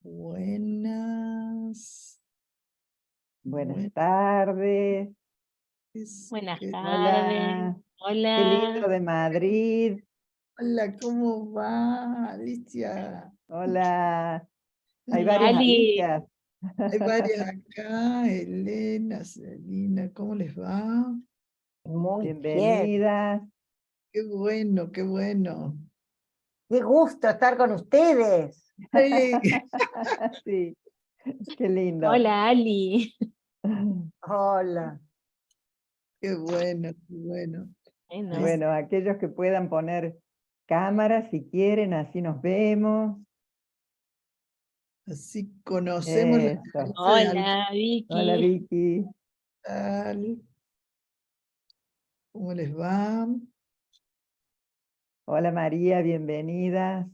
Buenas. Buenas tardes. Buenas tardes. Hola. Qué lindo Hola. de Madrid. Hola, ¿cómo va, Alicia? Hola. Hay Hola, varias Ali. Alicias. Hay varias acá, Elena, Celina, ¿cómo les va? Muy bien. Bienvenidas. Qué bueno, qué bueno. Qué gusto estar con ustedes. Ay, Sí, qué lindo. Hola, Ali. Hola. qué bueno, qué bueno. Bueno, Bueno, aquellos que puedan poner cámaras si quieren, así nos vemos. Así conocemos la Eso. cabeza de hola, Hola Vicky. Vicky. Alicia. ¿Cómo les va? Hola María, bienvenidas.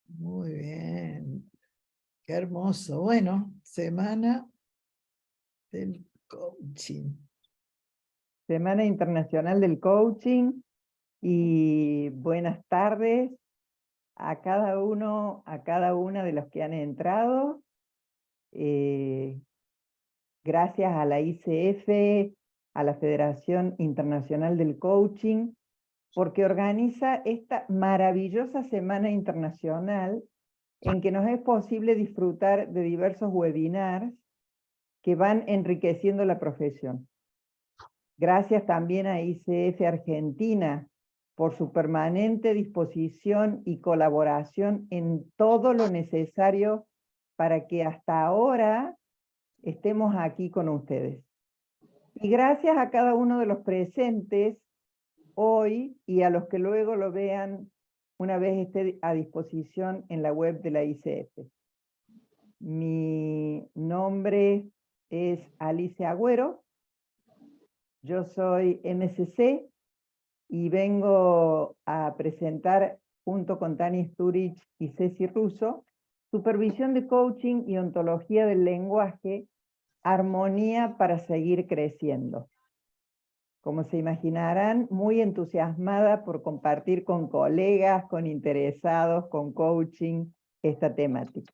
Muy bien. Qué hermoso. Bueno, semana del coaching. Semana Internacional del Coaching y buenas tardes a cada uno, a cada una de los que han entrado. Gracias a la ICF, a la Federación Internacional del Coaching, porque organiza esta maravillosa Semana Internacional en que nos es posible disfrutar de diversos webinars que van enriqueciendo la profesión. Gracias también a ICF Argentina por su permanente disposición y colaboración en todo lo necesario para que hasta ahora estemos aquí con ustedes. Y gracias a cada uno de los presentes hoy y a los que luego lo vean una vez esté a disposición en la web de la ICF. Mi nombre es Alicia Agüero, yo soy MCC y vengo a presentar junto con Tani Sturich y Ceci Russo, Supervisión de Coaching y Ontología del Lenguaje, Armonía para seguir creciendo. Como se imaginarán, muy entusiasmada por compartir con colegas, con interesados, con coaching, esta temática.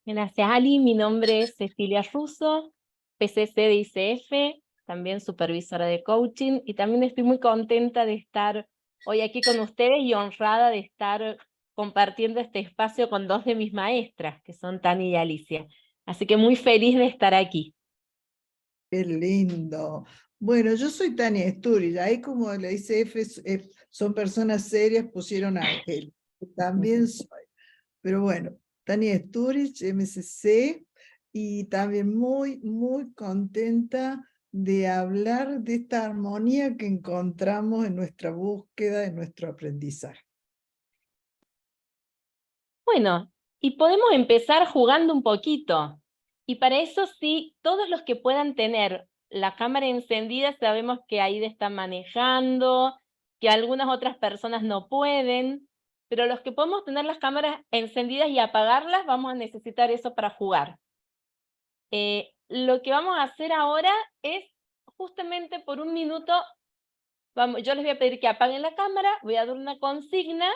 Gracias, Ali. Mi nombre es Cecilia Russo, PCC de ICF, también supervisora de coaching, y también estoy muy contenta de estar hoy aquí con ustedes y honrada de estar compartiendo este espacio con dos de mis maestras, que son Tani y Alicia. Así que muy feliz de estar aquí. Qué lindo. Bueno, yo soy Tania Sturridge. Ahí como la ICF son personas serias, pusieron Ángel. También soy. Pero bueno, Tania Sturridge, MCC, y también muy, muy contenta de hablar de esta armonía que encontramos en nuestra búsqueda, en nuestro aprendizaje. Bueno, y podemos empezar jugando un poquito. Y para eso sí, todos los que puedan tener la cámara encendida, sabemos que Aida está manejando, que algunas otras personas no pueden, pero los que podemos tener las cámaras encendidas y apagarlas, vamos a necesitar eso para jugar. Lo que vamos a hacer ahora es, justamente por un minuto, yo les voy a pedir que apaguen la cámara, voy a dar una consigna,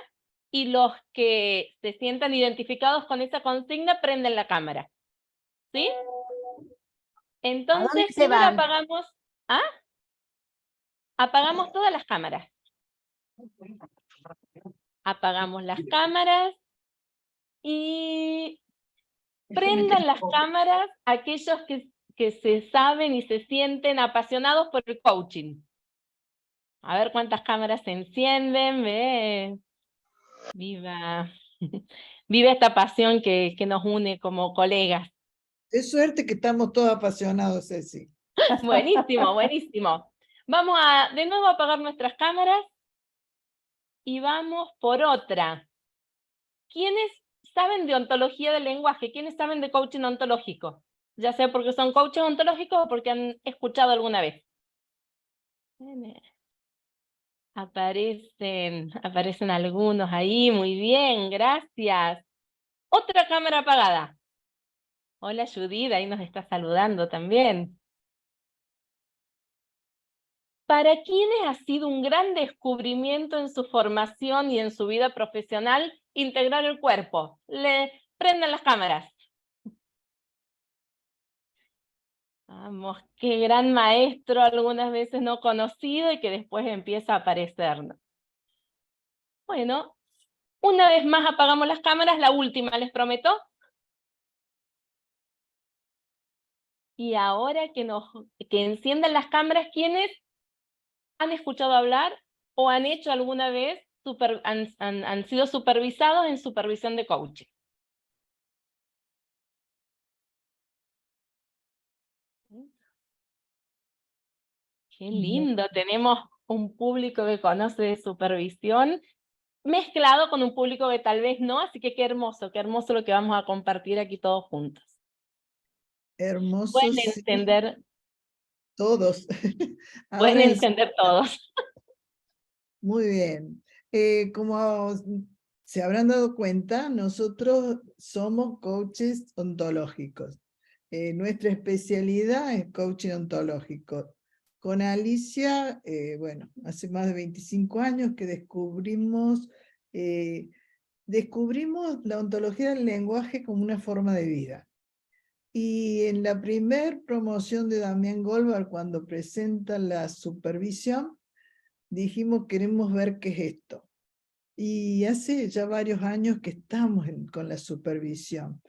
y los que se sientan identificados con esa consigna prenden la cámara. ¿Sí? Entonces, se primero van? apagamos, ¿ah? Apagamos todas las cámaras. Apagamos las cámaras y prendan las cámaras aquellos que se saben y se sienten apasionados por el coaching. A ver cuántas cámaras se encienden. Ve. Viva. Viva esta pasión que nos une como colegas. Es suerte que estamos todos apasionados, Ceci. Buenísimo, buenísimo. Vamos a de nuevo apagar nuestras cámaras y vamos por otra. ¿Quiénes saben de ontología del lenguaje? ¿Quiénes saben de coaching ontológico? Ya sea porque son coaches ontológicos o porque han escuchado alguna vez. Aparecen algunos ahí, muy bien, gracias. Otra cámara apagada. Hola Judith, ahí nos está saludando también. ¿para quiénes ha sido un gran descubrimiento en su formación y en su vida profesional integrar el cuerpo? Le prendan las cámaras. Vamos, qué gran maestro algunas veces no conocido y que después empieza a aparecer, ¿no? Bueno, una vez más apagamos las cámaras, la última, les prometo. Y ahora que enciendan las cámaras, ¿quiénes han escuchado hablar o han hecho alguna vez, han sido supervisados en supervisión de coaching? Qué lindo, tenemos un público que conoce de supervisión, mezclado con un público que tal vez no, así que qué hermoso lo que vamos a compartir aquí todos juntos. Hermoso, Pueden sí, entender, todos. pueden Ahora entender todos. muy bien. Como se habrán dado cuenta, nosotros somos coaches ontológicos. Nuestra especialidad es coaching ontológico. Con Alicia, bueno, hace más de 25 años que descubrimos la ontología del lenguaje como una forma de vida. Y en la primer promoción de Damián Goldberg, cuando presenta la supervisión, dijimos, queremos ver qué es esto. Y hace ya varios años que estamos con la supervisión.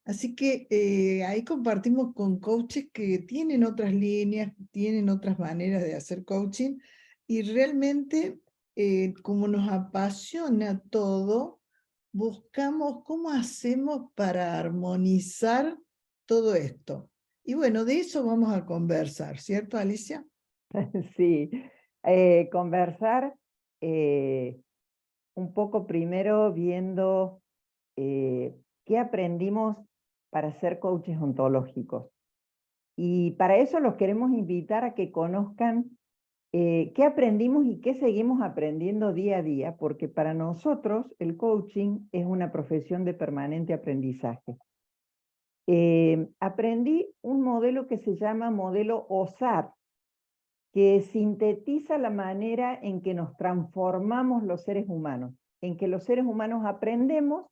Así que ahí compartimos con coaches que tienen otras líneas, tienen otras maneras de hacer coaching, y realmente, como nos apasiona todo, buscamos cómo hacemos para armonizar todo esto. Y bueno, de eso vamos a conversar, ¿cierto, Alicia? Sí, conversar un poco primero viendo qué aprendimos para ser coaches ontológicos. Y para eso los queremos invitar a que conozcan qué aprendimos y qué seguimos aprendiendo día a día, porque para nosotros el coaching es una profesión de permanente aprendizaje. Aprendí un modelo que se llama modelo OSAR, que sintetiza la manera en que nos transformamos los seres humanos, en que los seres humanos aprendemos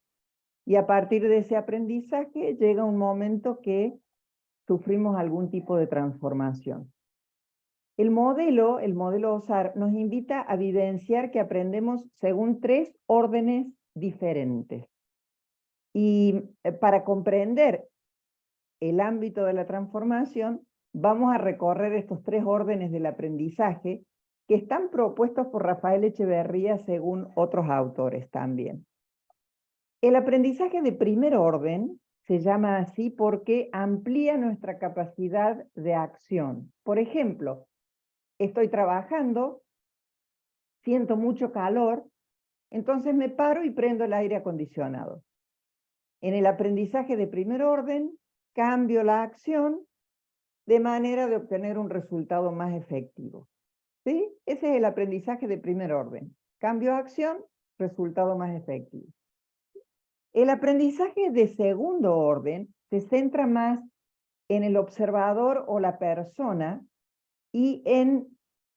y a partir de ese aprendizaje llega un momento que sufrimos algún tipo de transformación. El modelo OSAR nos invita a vivenciar que aprendemos según 3 órdenes diferentes. Y para comprender el ámbito de la transformación, vamos a recorrer estos 3 órdenes del aprendizaje que están propuestos por Rafael Echeverría según otros autores también. El aprendizaje de primer orden se llama así porque amplía nuestra capacidad de acción. Por ejemplo, estoy trabajando, siento mucho calor, entonces me paro y prendo el aire acondicionado. En el aprendizaje de primer orden, cambio la acción de manera de obtener un resultado más efectivo. ¿Sí? Ese es el aprendizaje de primer orden. Cambio acción, resultado más efectivo. El aprendizaje de segundo orden se centra más en el observador o la persona y en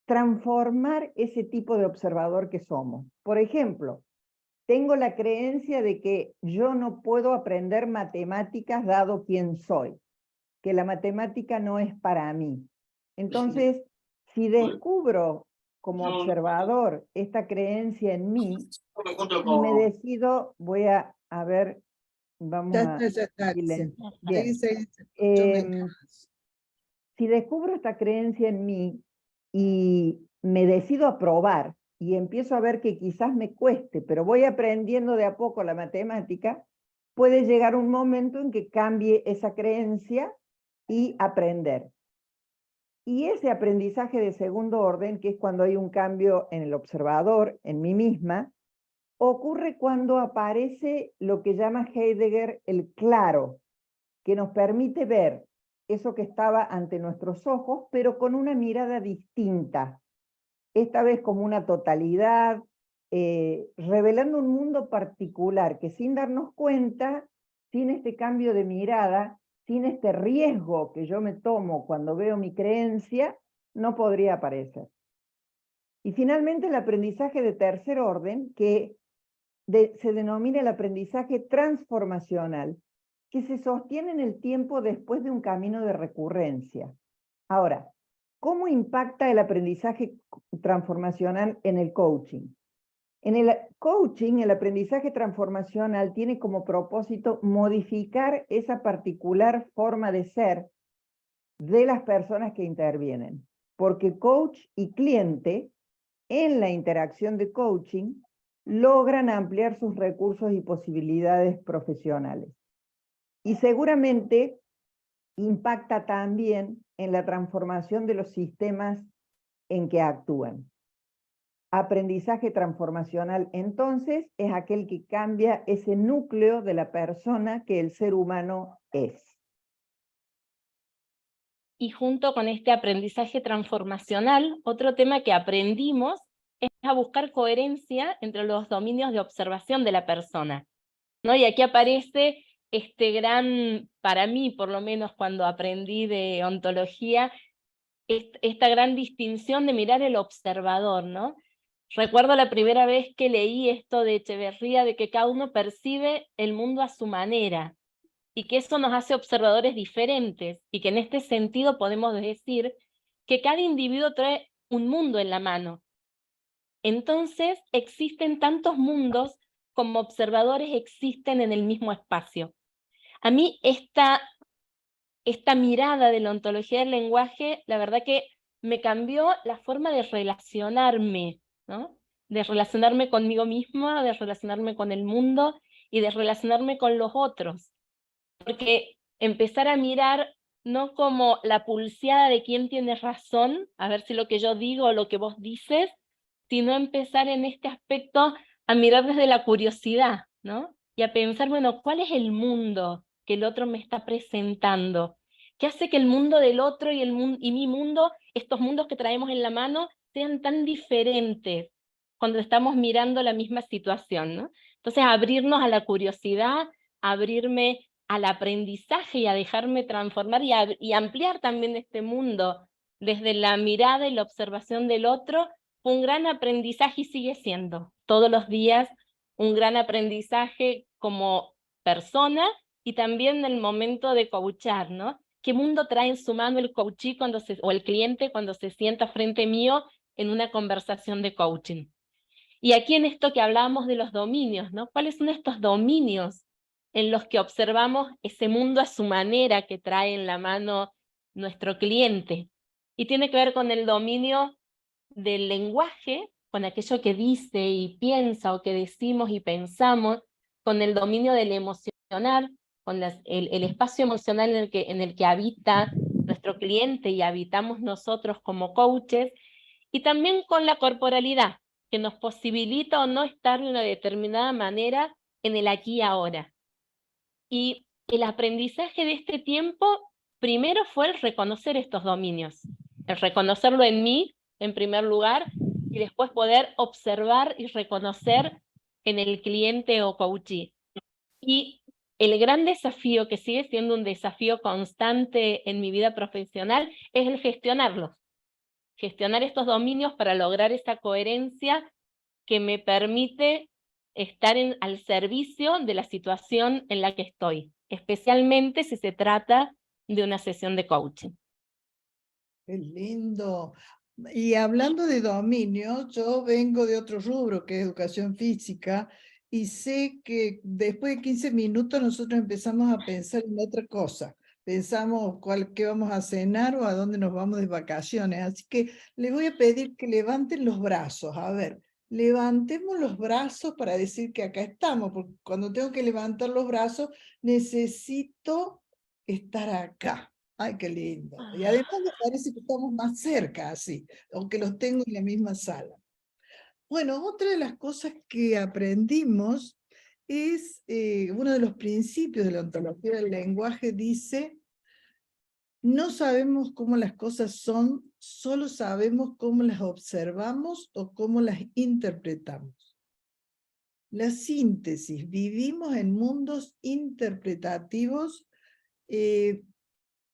transformar ese tipo de observador que somos. Por ejemplo, tengo la creencia de que yo no puedo aprender matemáticas dado quien soy, que la matemática no es para mí. Entonces, si descubro como observador esta creencia en mí y me decido, voy a ver, vamos a... Ya está, Alicia. Bien. Yo me canso. Si descubro esta creencia en mí y me decido a probar y empiezo a ver que quizás me cueste, pero voy aprendiendo de a poco la matemática, puede llegar un momento en que cambie esa creencia y aprender. Y ese aprendizaje de segundo orden, que es cuando hay un cambio en el observador, en mí misma, ocurre cuando aparece lo que llama Heidegger el claro, que nos permite ver eso que estaba ante nuestros ojos, pero con una mirada distinta, esta vez como una totalidad, revelando un mundo particular que sin darnos cuenta, sin este cambio de mirada, sin este riesgo que yo me tomo cuando veo mi creencia, no podría aparecer. Y finalmente el aprendizaje de tercer orden, que se denomina el aprendizaje transformacional, que se sostiene en el tiempo después de un camino de recurrencia. Ahora, ¿cómo impacta el aprendizaje transformacional en el coaching? En el coaching, el aprendizaje transformacional tiene como propósito modificar esa particular forma de ser de las personas que intervienen, porque coach y cliente, en la interacción de coaching, logran ampliar sus recursos y posibilidades profesionales. Y seguramente impacta también en la transformación de los sistemas en que actúan. Aprendizaje transformacional, entonces, es aquel que cambia ese núcleo de la persona que el ser humano es. Y junto con este aprendizaje transformacional, otro tema que aprendimos es a buscar coherencia entre los dominios de observación de la persona, ¿no? Y aquí aparece este gran, para mí por lo menos cuando aprendí de ontología, esta gran distinción de mirar el observador, ¿no? Recuerdo la primera vez que leí esto de Echeverría, de que cada uno percibe el mundo a su manera, y que eso nos hace observadores diferentes, y que en este sentido podemos decir que cada individuo trae un mundo en la mano. Entonces existen tantos mundos como observadores existen en el mismo espacio. A mí esta mirada de la ontología del lenguaje, la verdad que me cambió la forma de relacionarme, ¿no? De relacionarme conmigo misma, de relacionarme con el mundo y de relacionarme con los otros. Porque empezar a mirar no como la pulseada de quién tiene razón, a ver si lo que yo digo o lo que vos dices, sino empezar en este aspecto a mirar desde la curiosidad, ¿no? Y a pensar, bueno, ¿cuál es el mundo que el otro me está presentando? ¿Qué hace que el mundo del otro y mi mundo, estos mundos que traemos en la mano, sean tan diferentes cuando estamos mirando la misma situación, ¿no? Entonces, abrirnos a la curiosidad, abrirme al aprendizaje y a dejarme transformar y ampliar también este mundo desde la mirada y la observación del otro, un gran aprendizaje y sigue siendo todos los días un gran aprendizaje como persona y también en el momento de coachar, ¿no? ¿Qué mundo trae en su mano el coachee o el cliente cuando se sienta frente mío en una conversación de coaching? Y aquí en esto que hablábamos de los dominios, ¿no? ¿Cuáles son estos dominios en los que observamos ese mundo a su manera que trae en la mano nuestro cliente? Y tiene que ver con el dominio del lenguaje, con aquello que dice y piensa o que decimos y pensamos, con el dominio del emocional, con el espacio emocional en el que habita nuestro cliente y habitamos nosotros como coaches, y también con la corporalidad, que nos posibilita o no estar de una determinada manera en el aquí y ahora. Y el aprendizaje de este tiempo, primero fue el reconocer estos dominios, el reconocerlo en mí, en primer lugar, y después poder observar y reconocer en el cliente o coachee. Y el gran desafío, que sigue siendo un desafío constante en mi vida profesional, es el gestionarlos. Gestionar estos dominios para lograr esa coherencia que me permite estar al servicio de la situación en la que estoy, especialmente si se trata de una sesión de coaching. Qué lindo. Y hablando de dominio, yo vengo de otro rubro que es educación física y sé que después de 15 minutos nosotros empezamos a pensar en otra cosa. Pensamos qué vamos a cenar o a dónde nos vamos de vacaciones. Así que les voy a pedir que levanten los brazos. A ver, levantemos los brazos para decir que acá estamos, porque cuando tengo que levantar los brazos necesito estar acá. Ay, qué lindo. Y además me parece que estamos más cerca así, aunque los tengo en la misma sala. Bueno, otra de las cosas que aprendimos es, uno de los principios de la ontología del lenguaje dice, no sabemos cómo las cosas son, solo sabemos cómo las observamos o cómo las interpretamos. La síntesis, vivimos en mundos interpretativos,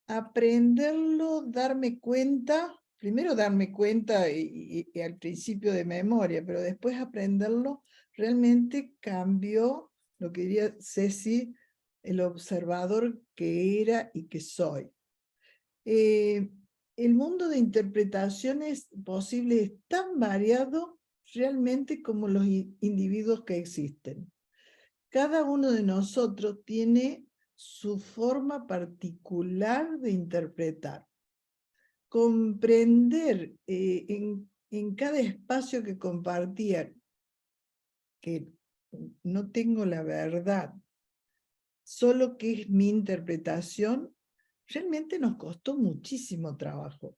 aprenderlo, darme cuenta primero darme cuenta y al principio de memoria, pero después aprenderlo, realmente cambió lo que diría Ceci, el observador que era y que soy. El mundo de interpretaciones posibles es tan variado realmente como los individuos que existen. Cada uno de nosotros tiene su forma particular de interpretar. Comprender en cada espacio que compartía que no tengo la verdad, solo que es mi interpretación, realmente nos costó muchísimo trabajo,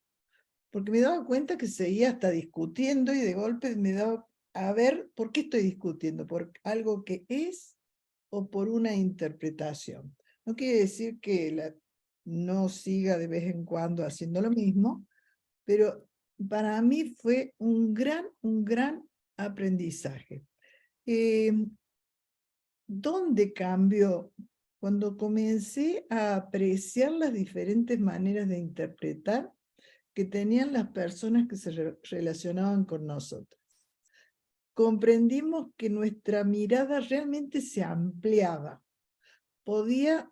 porque me daba cuenta que seguía hasta discutiendo y de golpe me daba a ver por qué estoy discutiendo, por algo que es o por una interpretación. No quiere decir que no siga de vez en cuando haciendo lo mismo, pero para mí fue un gran aprendizaje. ¿Dónde cambió? Cuando comencé a apreciar las diferentes maneras de interpretar que tenían las personas que se relacionaban con nosotros. Comprendimos que nuestra mirada realmente se ampliaba. Podía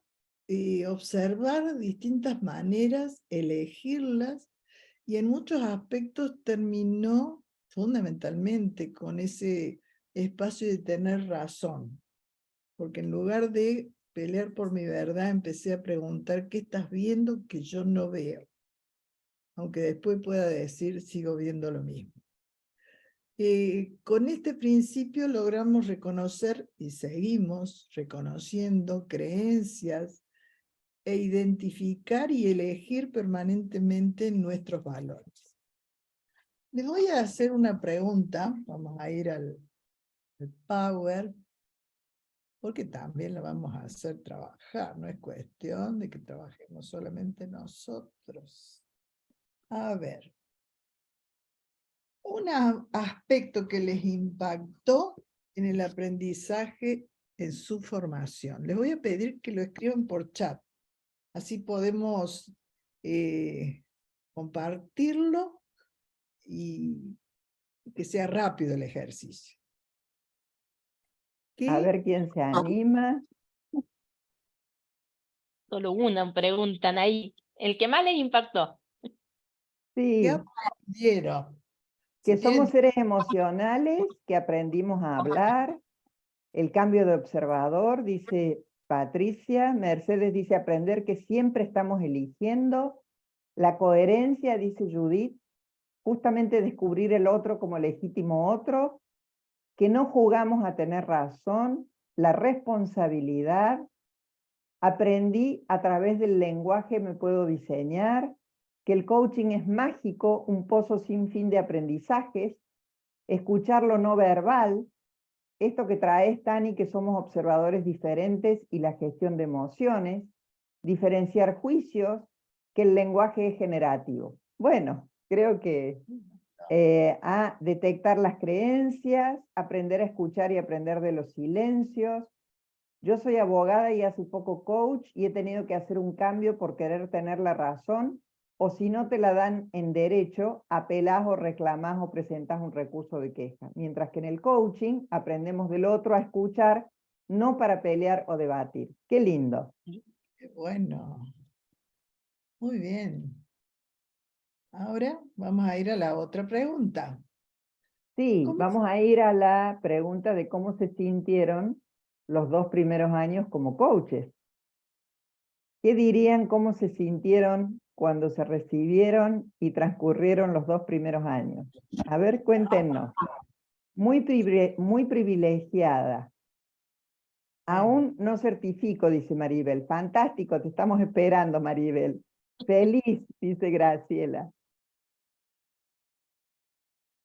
observar distintas maneras, elegirlas, y en muchos aspectos terminó fundamentalmente con ese espacio de tener razón. Porque en lugar de pelear por mi verdad, empecé a preguntar qué estás viendo que yo no veo. Aunque después pueda decir, sigo viendo lo mismo. Con este principio logramos reconocer y seguimos reconociendo creencias e identificar y elegir permanentemente nuestros valores. Les voy a hacer una pregunta, vamos a ir al Power, porque también la vamos a hacer trabajar, no es cuestión de que trabajemos solamente nosotros. A ver. Un aspecto que les impactó en el aprendizaje en su formación. Les voy a pedir que lo escriban por chat. Así podemos compartirlo y que sea rápido el ejercicio. A ver quién se anima. Solo una preguntan ahí. El que más les impactó. Sí, ¿Qué aprendieron? que Si somos tienen- seres emocionales, que aprendimos a hablar. El cambio de observador, dice Patricia. Mercedes dice aprender que siempre estamos eligiendo. La coherencia, dice Judith. Justamente descubrir el otro como legítimo otro. Que no jugamos a tener razón. La responsabilidad. Aprendí a través del lenguaje me puedo diseñar, que el coaching es mágico, un pozo sin fin de aprendizajes, escuchar lo no verbal, esto que traes, Tani, que somos observadores diferentes y la gestión de emociones, diferenciar juicios, que el lenguaje es generativo. Bueno, creo que a detectar las creencias, aprender a escuchar y aprender de los silencios. Yo soy abogada y hace poco coach y he tenido que hacer un cambio por querer tener la razón, o si no te la dan en derecho, apelás o reclamás o presentás un recurso de queja. Mientras que en el coaching aprendemos del otro a escuchar, no para pelear o debatir. Qué lindo. Qué bueno. Muy bien. Ahora vamos a ir a la otra pregunta. Sí, ¿Cómo vamos a ir a la pregunta de cómo se sintieron los 2 primeros años como coaches. ¿Qué dirían cómo se sintieron cuando se recibieron y transcurrieron los 2 primeros años? A ver, cuéntenos. Muy privilegiada. Aún no certifico, dice Maribel. Fantástico, te estamos esperando, Maribel. Feliz, dice Graciela.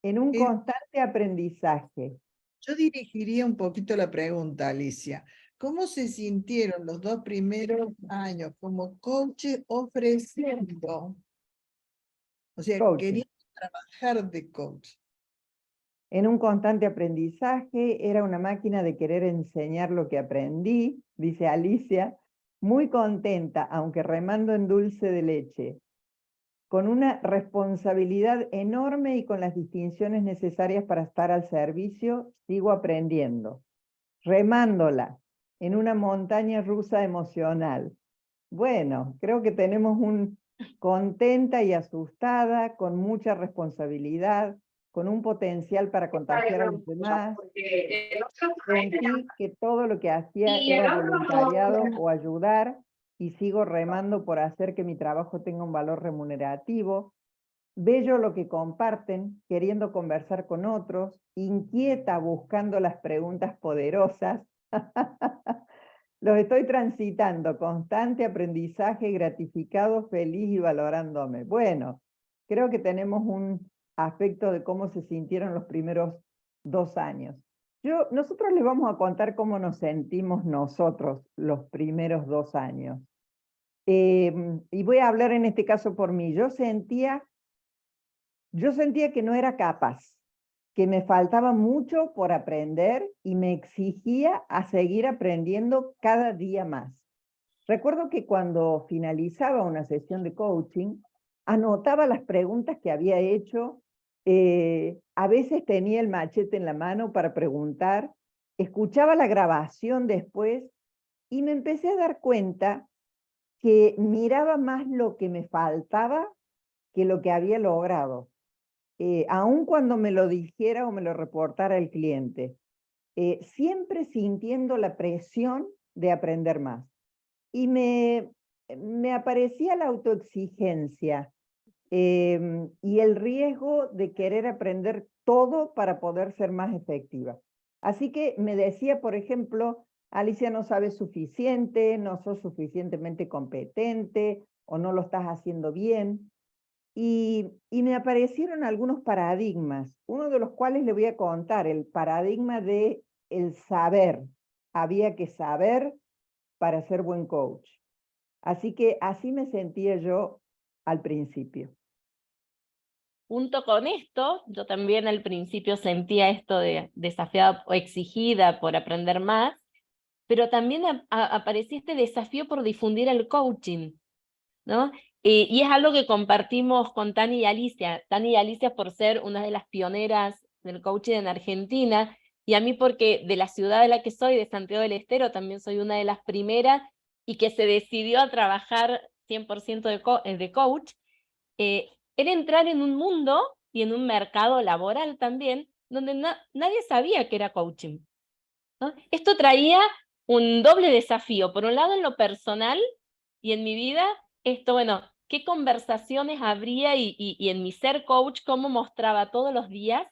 En un constante aprendizaje. Yo dirigiría un poquito la pregunta, Alicia. ¿Cómo se sintieron los 2 primeros años como coaches ofreciendo? O sea, Coaching. queriendo trabajar de coach. En un constante aprendizaje, era una máquina de querer enseñar lo que aprendí, dice Alicia, muy contenta, aunque remando en dulce de leche. con una responsabilidad enorme y con las distinciones necesarias para estar al servicio, sigo aprendiendo, remándola en una montaña rusa emocional. Bueno, creo que tenemos un contenta y asustada, con mucha responsabilidad, con un potencial para contagiar a los demás. Sentí que todo lo que hacía era voluntariado o ayudar, y sigo remando por hacer que mi trabajo tenga un valor remunerativo. Bello lo que comparten, queriendo conversar con otros, inquieta buscando las preguntas poderosas. Los estoy transitando, constante aprendizaje, gratificado, feliz y valorándome. Bueno, creo que tenemos un aspecto de cómo se sintieron los primeros 2 años. Nosotros les vamos a contar cómo nos sentimos nosotros los primeros 2 años. Y voy a hablar en este caso por mí. Yo sentía que no era capaz, que me faltaba mucho por aprender y me exigía a seguir aprendiendo cada día más. Recuerdo que cuando finalizaba una sesión de coaching, anotaba las preguntas que había hecho, a veces tenía el machete en la mano para preguntar, escuchaba la grabación después y me empecé a dar cuenta que miraba más lo que me faltaba que lo que había logrado. Aun cuando me lo dijera o me lo reportara el cliente, siempre sintiendo la presión de aprender más. Y me aparecía la autoexigencia y el riesgo de querer aprender todo para poder ser más efectiva. Así que me decía, por ejemplo, Alicia, no sabes suficiente, no sos suficientemente competente o no lo estás haciendo bien. Y me aparecieron algunos paradigmas, uno de los cuales le voy a contar, el paradigma de el saber. Había que saber para ser buen coach. Así que así me sentía yo al principio. Junto con esto, yo también al principio sentía esto de desafiada o exigida por aprender más, pero también aparecía este desafío por difundir el coaching, ¿no? Y es algo que compartimos con Tani y Alicia. Tani y Alicia por ser una de las pioneras del coaching en Argentina, y a mí porque de la ciudad de la que soy, de Santiago del Estero, también soy una de las primeras y que se decidió a trabajar 100% de coach. Era entrar en un mundo y en un mercado laboral también, donde nadie sabía que era coaching, ¿no? Esto traía un doble desafío, por un lado en lo personal y en mi vida, bueno, qué conversaciones habría y en mi ser coach, cómo mostraba todos los días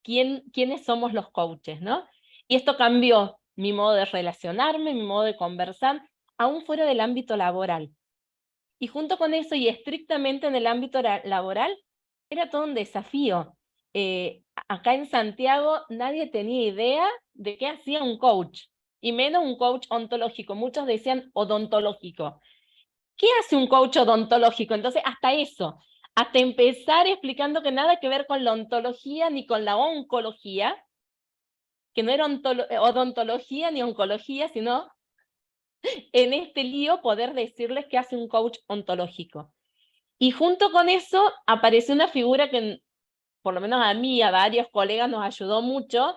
quiénes somos los coaches, ¿no? Y esto cambió mi modo de relacionarme, mi modo de conversar, aún fuera del ámbito laboral. Y junto con eso, y estrictamente en el ámbito laboral, era todo un desafío. Acá en Santiago nadie tenía idea de qué hacía un coach, y menos un coach ontológico. Muchos decían odontológico. ¿Qué hace un coach odontológico? Entonces, hasta eso, hasta empezar explicando que nada que ver con la ontología ni con la oncología, que no era odontología ni oncología, sino en este lío poder decirles qué hace un coach ontológico. Y junto con eso apareció una figura que, por lo menos a mí y a varios colegas, nos ayudó mucho,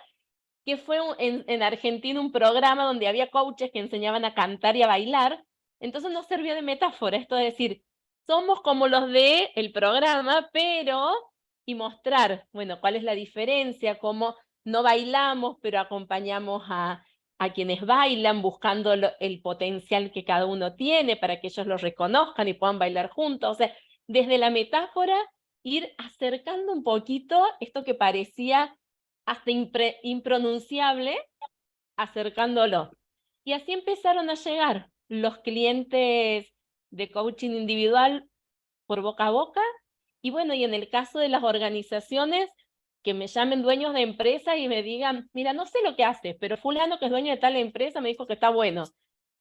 que fue en Argentina un programa donde había coaches que enseñaban a cantar y a bailar. Entonces nos servía de metáfora, esto de decir, somos como los de el programa, pero, y mostrar, bueno, cuál es la diferencia, cómo no bailamos, pero acompañamos a quienes bailan, buscando el potencial que cada uno tiene para que ellos lo reconozcan y puedan bailar juntos. O sea, desde la metáfora, ir acercando un poquito esto que parecía hasta impronunciable, acercándolo. Y así empezaron a llegar los clientes de coaching individual por boca a boca, y bueno, y en el caso de las organizaciones, que me llamen dueños de empresas y me digan, mira, no sé lo que haces, pero fulano que es dueño de tal empresa me dijo que está bueno.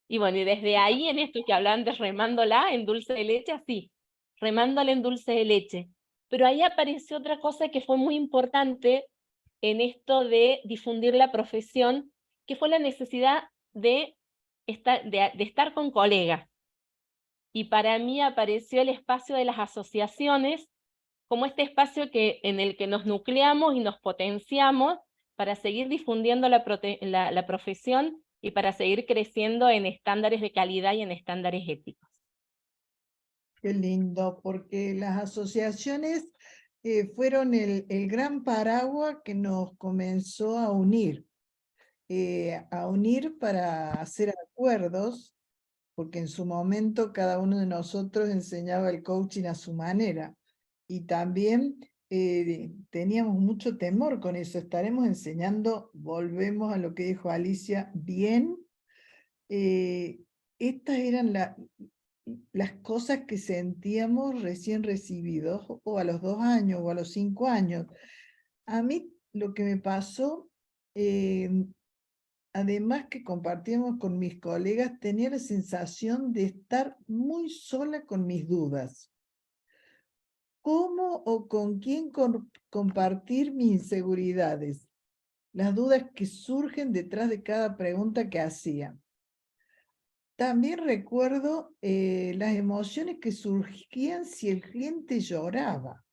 Y bueno, y desde ahí, en esto que hablan de remándola en dulce de leche, así, remándola en dulce de leche. Pero ahí apareció otra cosa que fue muy importante en esto de difundir la profesión, que fue la necesidad de estar con colegas. y para mí apareció el espacio de las asociaciones como este espacio en el que nos nucleamos y nos potenciamos para seguir difundiendo la profesión y para seguir creciendo en estándares de calidad y en estándares éticos. Qué lindo, porque las asociaciones fueron el gran paraguas que nos comenzó a unir para hacer acuerdos, porque en su momento cada uno de nosotros enseñaba el coaching a su manera. Y también teníamos mucho temor con eso. Estaremos enseñando, volvemos a lo que dijo Alicia, bien. Estas eran las cosas que sentíamos recién recibidos, o a los 2 años, o a los 5 años. A mí lo que me pasó, además que compartíamos con mis colegas, tenía la sensación de estar muy sola con mis dudas. ¿Cómo o con quién compartir mis inseguridades? Las dudas que surgen detrás de cada pregunta que hacía. También recuerdo las emociones que surgían si el cliente lloraba.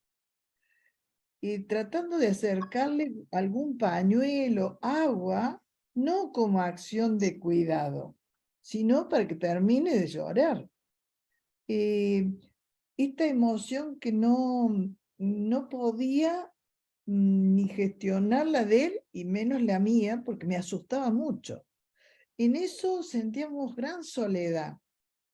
Y tratando de acercarle algún pañuelo, agua, no como acción de cuidado, sino para que termine de llorar. Esta emoción que no podía ni gestionarla de él, y menos la mía, porque me asustaba mucho. En eso sentíamos gran soledad.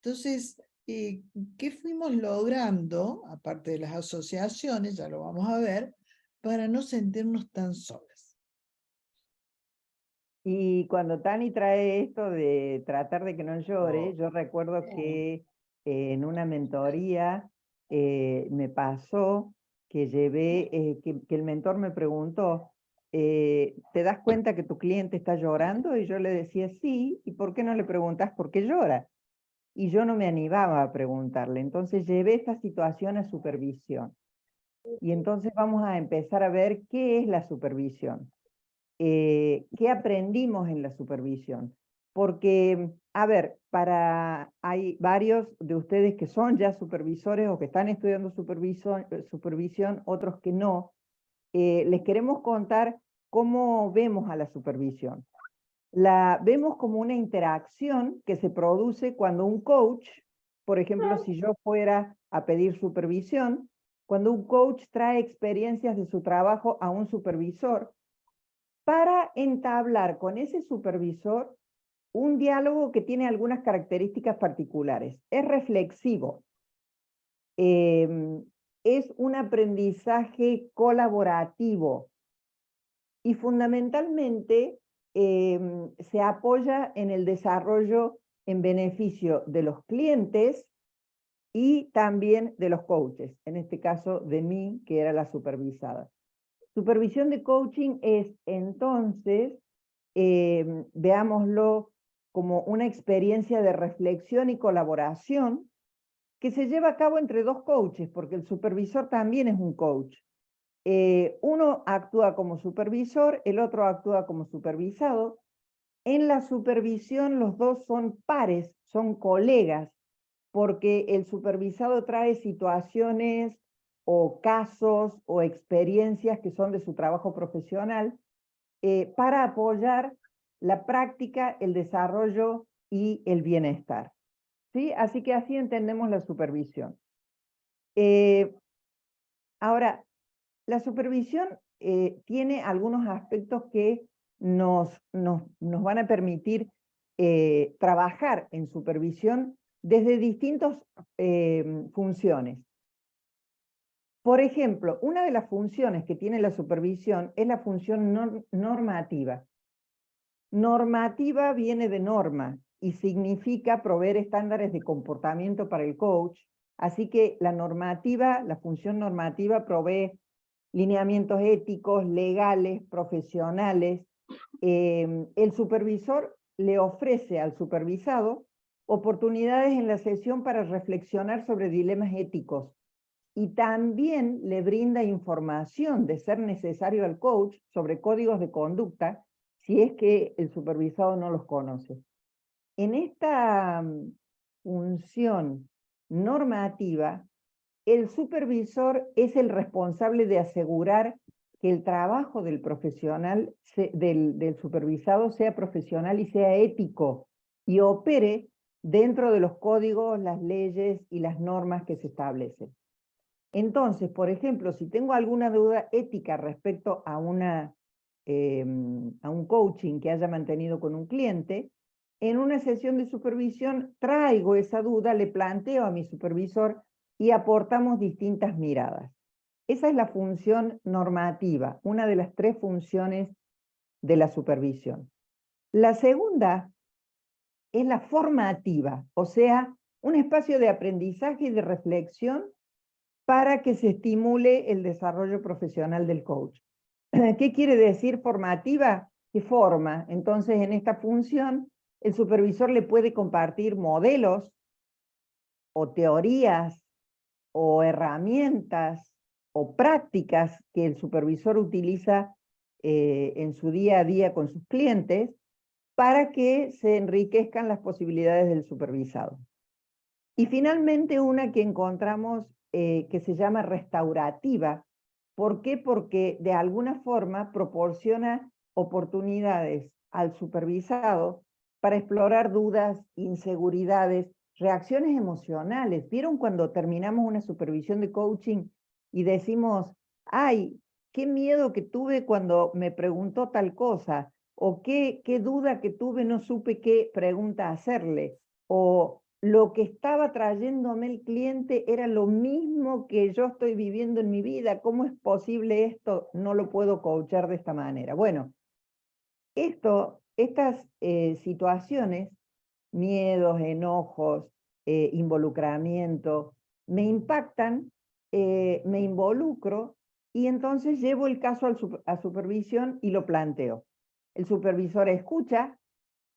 Entonces, ¿qué fuimos logrando, aparte de las asociaciones, ya lo vamos a ver, para no sentirnos tan solas? Y cuando Tani trae esto de tratar de que no llore, yo recuerdo que en una mentoría me pasó que que el mentor me preguntó, ¿te das cuenta que tu cliente está llorando? Y yo le decía, sí, ¿y por qué no le preguntas por qué llora? Y yo no me animaba a preguntarle, entonces llevé esta situación a supervisión. Y entonces vamos a empezar a ver qué es la supervisión. ¿Qué aprendimos en la supervisión? Porque, a ver, hay varios de ustedes que son ya supervisores o que están estudiando supervisión, otros que no. Les queremos contar cómo vemos a la supervisión. La vemos como una interacción que se produce cuando un coach, por ejemplo, si yo fuera a pedir supervisión, cuando un coach trae experiencias de su trabajo a un supervisor, para entablar con ese supervisor un diálogo que tiene algunas características particulares. Es reflexivo, es un aprendizaje colaborativo y fundamentalmente se apoya en el desarrollo en beneficio de los clientes y también de los coaches, en este caso de mí, que era la supervisada. Supervisión de coaching es entonces, veámoslo como una experiencia de reflexión y colaboración que se lleva a cabo entre dos coaches, porque el supervisor también es un coach. Uno actúa como supervisor, el otro actúa como supervisado. En la supervisión los dos son pares, son colegas, porque el supervisado trae situaciones o casos o experiencias que son de su trabajo profesional para apoyar la práctica, el desarrollo y el bienestar. ¿Sí? Así que así entendemos la supervisión. Ahora, la supervisión tiene algunos aspectos que nos van a permitir trabajar en supervisión desde distintas funciones. Por ejemplo, una de las funciones que tiene la supervisión es la función normativa. Normativa viene de norma y significa proveer estándares de comportamiento para el coach. Así que la función normativa provee lineamientos éticos, legales, profesionales. El supervisor le ofrece al supervisado oportunidades en la sesión para reflexionar sobre dilemas éticos y también le brinda información de ser necesario al coach sobre códigos de conducta si es que el supervisado no los conoce. En esta función normativa, el supervisor es el responsable de asegurar que el trabajo del profesional, del supervisado, sea profesional y sea ético, y opere dentro de los códigos, las leyes y las normas que se establecen. Entonces, por ejemplo, si tengo alguna duda ética respecto a un coaching que haya mantenido con un cliente, en una sesión de supervisión traigo esa duda, le planteo a mi supervisor y aportamos distintas miradas. Esa es la función normativa, una de las 3 funciones de la supervisión. La segunda es la formativa, o sea, un espacio de aprendizaje y de reflexión para que se estimule el desarrollo profesional del coach. ¿Qué quiere decir formativa? Que forma. Entonces, en esta función, el supervisor le puede compartir modelos o teorías o herramientas o prácticas que el supervisor utiliza en su día a día con sus clientes para que se enriquezcan las posibilidades del supervisado. Y finalmente una que encontramos que se llama restaurativa. ¿Por qué? Porque de alguna forma proporciona oportunidades al supervisado para explorar dudas, inseguridades, reacciones emocionales. ¿Vieron cuando terminamos una supervisión de coaching y decimos, ay, qué miedo que tuve cuando me preguntó tal cosa? O qué duda que tuve, no supe qué pregunta hacerle. O lo que estaba trayéndome el cliente era lo mismo que yo estoy viviendo en mi vida. ¿Cómo es posible esto? No lo puedo coachar de esta manera. Bueno, estas situaciones, miedos, enojos, involucramiento, me impactan, me involucro y entonces llevo el caso a supervisión y lo planteo. El supervisor escucha,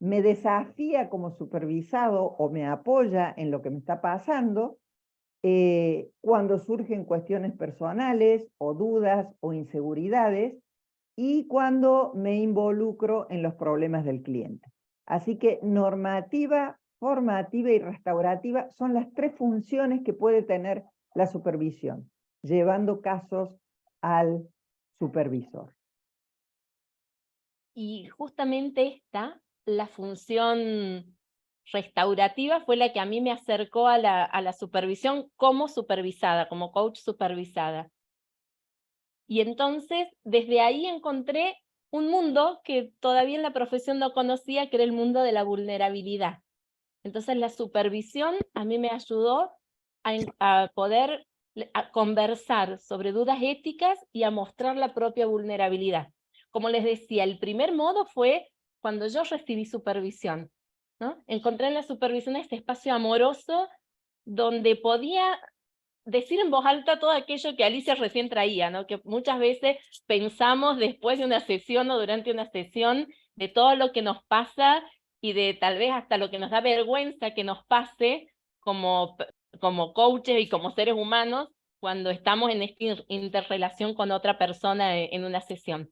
me desafía como supervisado o me apoya en lo que me está pasando cuando surgen cuestiones personales o dudas o inseguridades y cuando me involucro en los problemas del cliente. Así que normativa, formativa y restaurativa son las 3 funciones que puede tener la supervisión, llevando casos al supervisor. Y justamente la función restaurativa, fue la que a mí me acercó a la supervisión como supervisada, como coach supervisada. Y entonces, desde ahí encontré un mundo que todavía en la profesión no conocía, que era el mundo de la vulnerabilidad. Entonces, la supervisión a mí me ayudó a poder conversar sobre dudas éticas y a mostrar la propia vulnerabilidad. Como les decía, el primer modo fue cuando yo recibí supervisión, ¿no? Encontré en la supervisión este espacio amoroso donde podía decir en voz alta todo aquello que Alicia recién traía, ¿no? Que muchas veces pensamos después de una sesión o durante una sesión de todo lo que nos pasa y de tal vez hasta lo que nos da vergüenza que nos pase como coaches y como seres humanos cuando estamos en esta interrelación con otra persona en una sesión.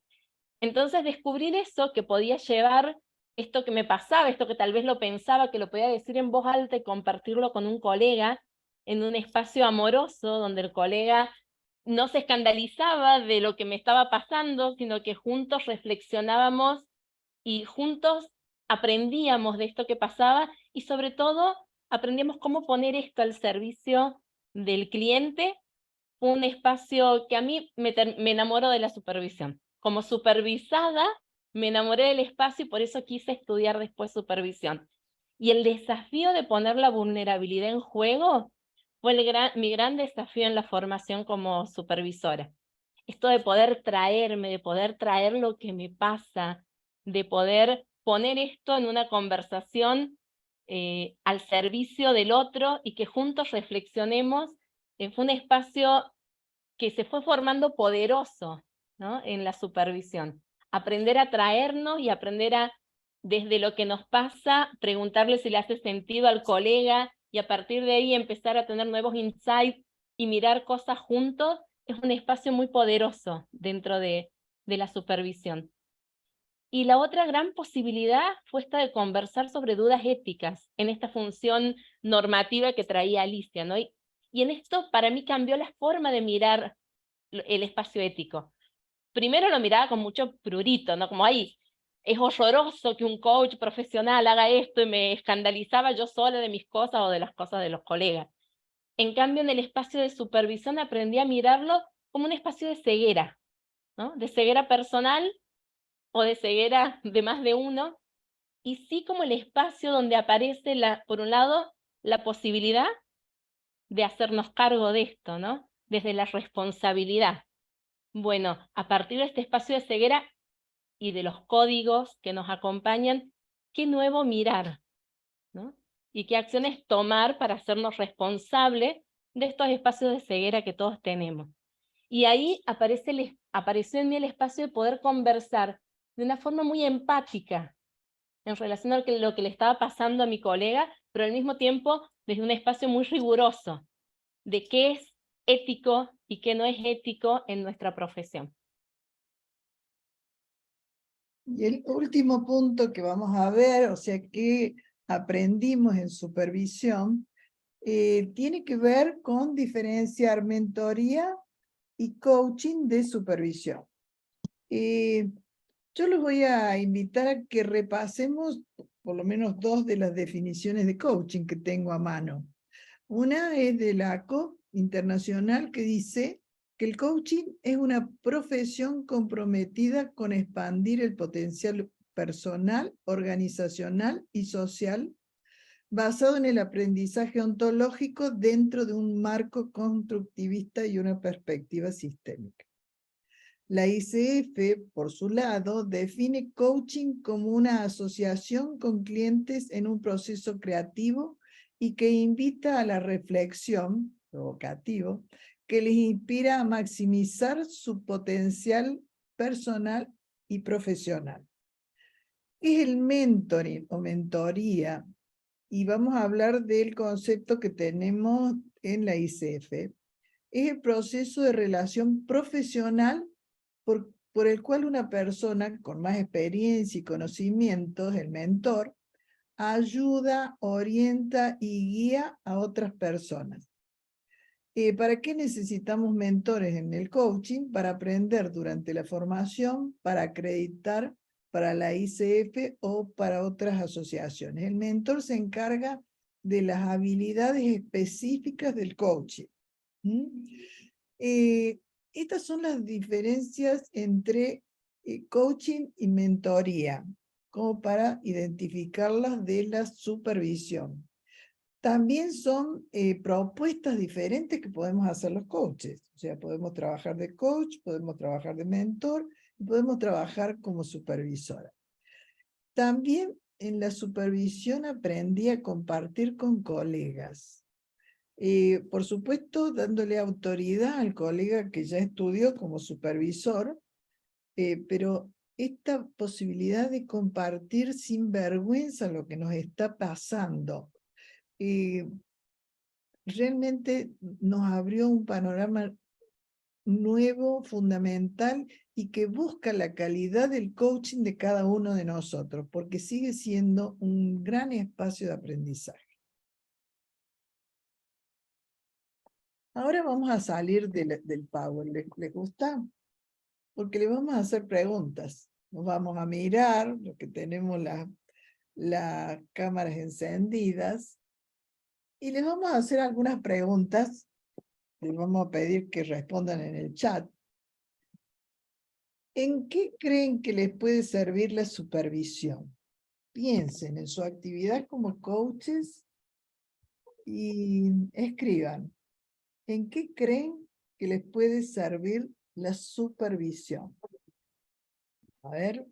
Entonces descubrir eso, que podía llevar esto que me pasaba, esto que tal vez lo pensaba, que lo podía decir en voz alta y compartirlo con un colega en un espacio amoroso donde el colega no se escandalizaba de lo que me estaba pasando, sino que juntos reflexionábamos y juntos aprendíamos de esto que pasaba y sobre todo aprendíamos cómo poner esto al servicio del cliente. Fue un espacio que a mí me enamoró de la supervisión. Como supervisada me enamoré del espacio y por eso quise estudiar después supervisión. Y el desafío de poner la vulnerabilidad en juego fue mi gran desafío en la formación como supervisora. Esto de poder traer lo que me pasa, de poder poner esto en una conversación al servicio del otro y que juntos reflexionemos. Fue un espacio que se fue formando poderoso, ¿no? En la supervisión. Aprender a traernos y aprender a, desde lo que nos pasa, preguntarle si le hace sentido al colega y a partir de ahí empezar a tener nuevos insights y mirar cosas juntos, es un espacio muy poderoso dentro de la supervisión. Y la otra gran posibilidad fue esta de conversar sobre dudas éticas en esta función normativa que traía Alicia, ¿no? Y en esto para mí cambió la forma de mirar el espacio ético. Primero lo miraba con mucho prurito, ¿no? Como, ay, es horroroso que un coach profesional haga esto, y me escandalizaba yo sola de mis cosas o de las cosas de los colegas. En cambio, en el espacio de supervisión aprendí a mirarlo como un espacio de ceguera, ¿no? De ceguera personal o de ceguera de más de uno, y sí como el espacio donde aparece, por un lado, la posibilidad de hacernos cargo de esto, ¿no? Desde la responsabilidad. Bueno, a partir de este espacio de ceguera y de los códigos que nos acompañan, ¿qué nuevo mirar? ¿No? Y qué acciones tomar para hacernos responsables de estos espacios de ceguera que todos tenemos. Y ahí apareció en mí el espacio de poder conversar de una forma muy empática en relación a lo que le estaba pasando a mi colega, pero al mismo tiempo desde un espacio muy riguroso de qué es ético y qué no es ético en nuestra profesión. Y el último punto que vamos a ver, o sea, que aprendimos en supervisión, tiene que ver con diferenciar mentoría y coaching de supervisión. Yo los voy a invitar a que repasemos por lo menos dos de las definiciones de coaching que tengo a mano. Una es de la ACO Internacional, que dice que el coaching es una profesión comprometida con expandir el potencial personal, organizacional y social basado en el aprendizaje ontológico dentro de un marco constructivista y una perspectiva sistémica. La ICF, por su lado, define coaching como una asociación con clientes en un proceso creativo y que invita a la reflexión, provocativo, que les inspira a maximizar su potencial personal y profesional. ¿Qué es el mentoring o mentoría? Y vamos a hablar del concepto que tenemos en la ICF. Es el proceso de relación profesional por el cual una persona con más experiencia y conocimientos, el mentor, ayuda, orienta y guía a otras personas. ¿Para qué necesitamos mentores en el coaching? Para aprender durante la formación, para acreditar para la ICF o para otras asociaciones. El mentor se encarga de las habilidades específicas del coaching. Estas son las diferencias entre coaching y mentoría, como para identificarlas de la supervisión. También son propuestas diferentes que podemos hacer los coaches. O sea, podemos trabajar de coach, podemos trabajar de mentor, y podemos trabajar como supervisora. También en la supervisión aprendí a compartir con colegas. Por supuesto, dándole autoridad al colega que ya estudió como supervisor, pero esta posibilidad de compartir sin vergüenza lo que nos está pasando, realmente nos abrió un panorama nuevo, fundamental, y que busca la calidad del coaching de cada uno de nosotros, porque sigue siendo un gran espacio de aprendizaje. Ahora vamos a salir del Power. ¿Les gusta? Porque le vamos a hacer preguntas. Nos vamos a mirar, lo que tenemos las cámaras encendidas, y les vamos a hacer algunas preguntas. Les vamos a pedir que respondan en el chat. ¿En qué creen que les puede servir la supervisión? Piensen en su actividad como coaches y escriban. ¿En qué creen que les puede servir la supervisión? A ver.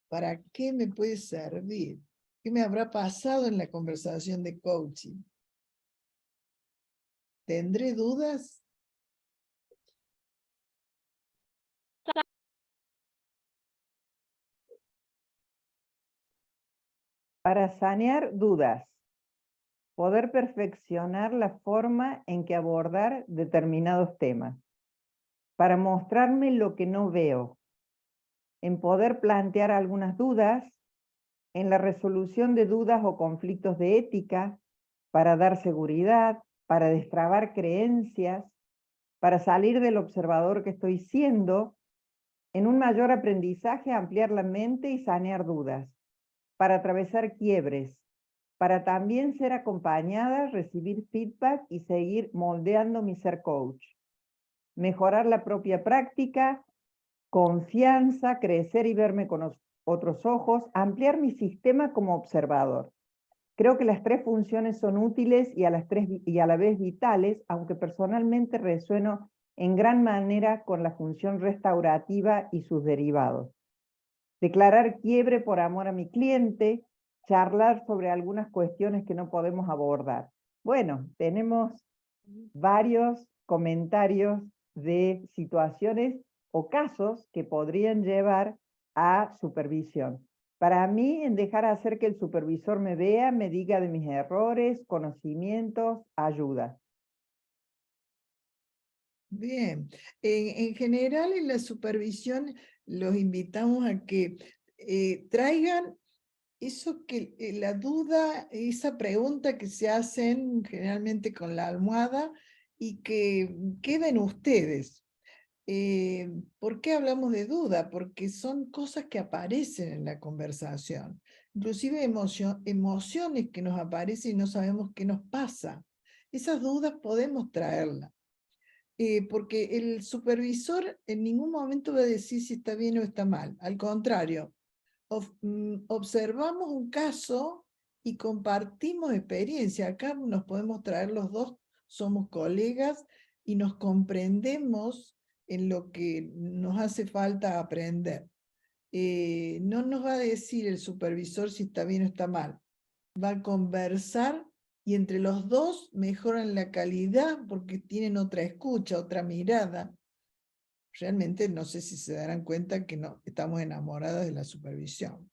¿Para qué me puede servir? ¿Qué me habrá pasado en la conversación de coaching? ¿Tendré dudas? Para sanear dudas, poder perfeccionar la forma en que abordar determinados temas, para mostrarme lo que no veo, en poder plantear algunas dudas, en la resolución de dudas o conflictos de ética, para dar seguridad, para destrabar creencias, para salir del observador que estoy siendo, en un mayor aprendizaje, ampliar la mente y sanear dudas, para atravesar quiebres, para también ser acompañada, recibir feedback y seguir moldeando mi ser coach. Mejorar la propia práctica, confianza, crecer y verme con otros ojos, ampliar mi sistema como observador. Creo que las tres funciones son útiles y a la vez vitales, aunque personalmente resueno en gran manera con la función restaurativa y sus derivados. Declarar quiebre por amor a mi cliente, charlar sobre algunas cuestiones que no podemos abordar. Bueno, tenemos varios comentarios de situaciones o casos que podrían llevar a supervisión. Para mí, en dejar hacer que el supervisor me vea, me diga de mis errores, conocimientos, ayuda. Bien, en general en la supervisión los invitamos a que traigan eso que la duda, esa pregunta que se hacen generalmente con la almohada y que queden ustedes. ¿Por qué hablamos de duda? Porque son cosas que aparecen en la conversación, inclusive emociones que nos aparecen y no sabemos qué nos pasa. Esas dudas podemos traerlas. Porque el supervisor en ningún momento va a decir si está bien o está mal. Al contrario, observamos un caso y compartimos experiencia. Acá nos podemos traer los dos, somos colegas y nos comprendemos en lo que nos hace falta aprender. No nos va a decir el supervisor si está bien o está mal. Va a conversar y entre los dos mejoran la calidad porque tienen otra escucha, otra mirada. Realmente no sé si se darán cuenta que no estamos enamoradas de la supervisión.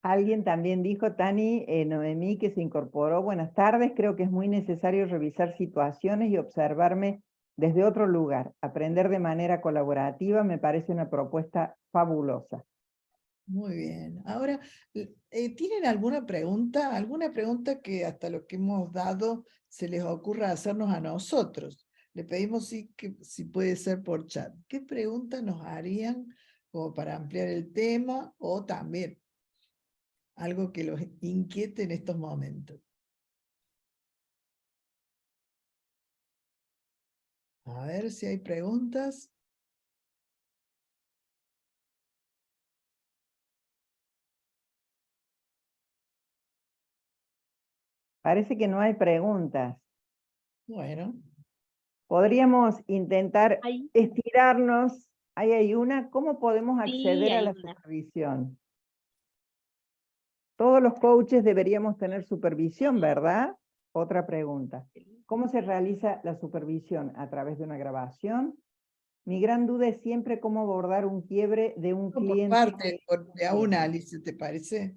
Alguien también dijo, Tani, Noemí, que se incorporó. Buenas tardes, creo que es muy necesario revisar situaciones y observarme desde otro lugar. Aprender de manera colaborativa me parece una propuesta fabulosa. Muy bien. Ahora, ¿tienen alguna pregunta? ¿Alguna pregunta que hasta lo que hemos dado se les ocurra hacernos a nosotros? Le pedimos si puede ser por chat. ¿Qué preguntas nos harían como para ampliar el tema o también algo que los inquiete en estos momentos? A ver si hay preguntas. Parece que no hay preguntas. Bueno. Podríamos intentar Ahí. estirarnos. Ahí hay una. ¿Cómo podemos Sí, acceder a hay la una. supervisión? Todos los coaches deberíamos tener supervisión, ¿verdad? Otra pregunta. ¿Cómo se realiza la supervisión? ¿A través de una grabación? Mi gran duda es siempre cómo abordar un quiebre de un Por cliente. parte, de a una, Alicia, ¿te parece?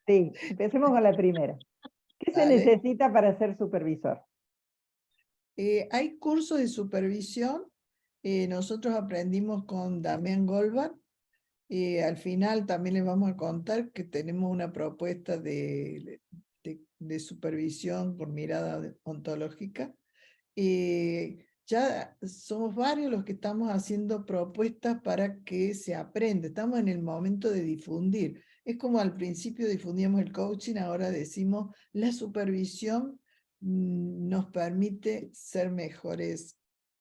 Sí, empecemos con la primera. ¿Qué se Dale. necesita para ser supervisor? Hay cursos de supervisión. Nosotros aprendimos con Damián Goldberg. Al final también les vamos a contar que tenemos una propuesta de supervisión con mirada ontológica. Ya somos varios los que estamos haciendo propuestas para que se aprenda. Estamos en el momento de difundir. Es como al principio difundíamos el coaching, ahora decimos la supervisión nos permite ser mejores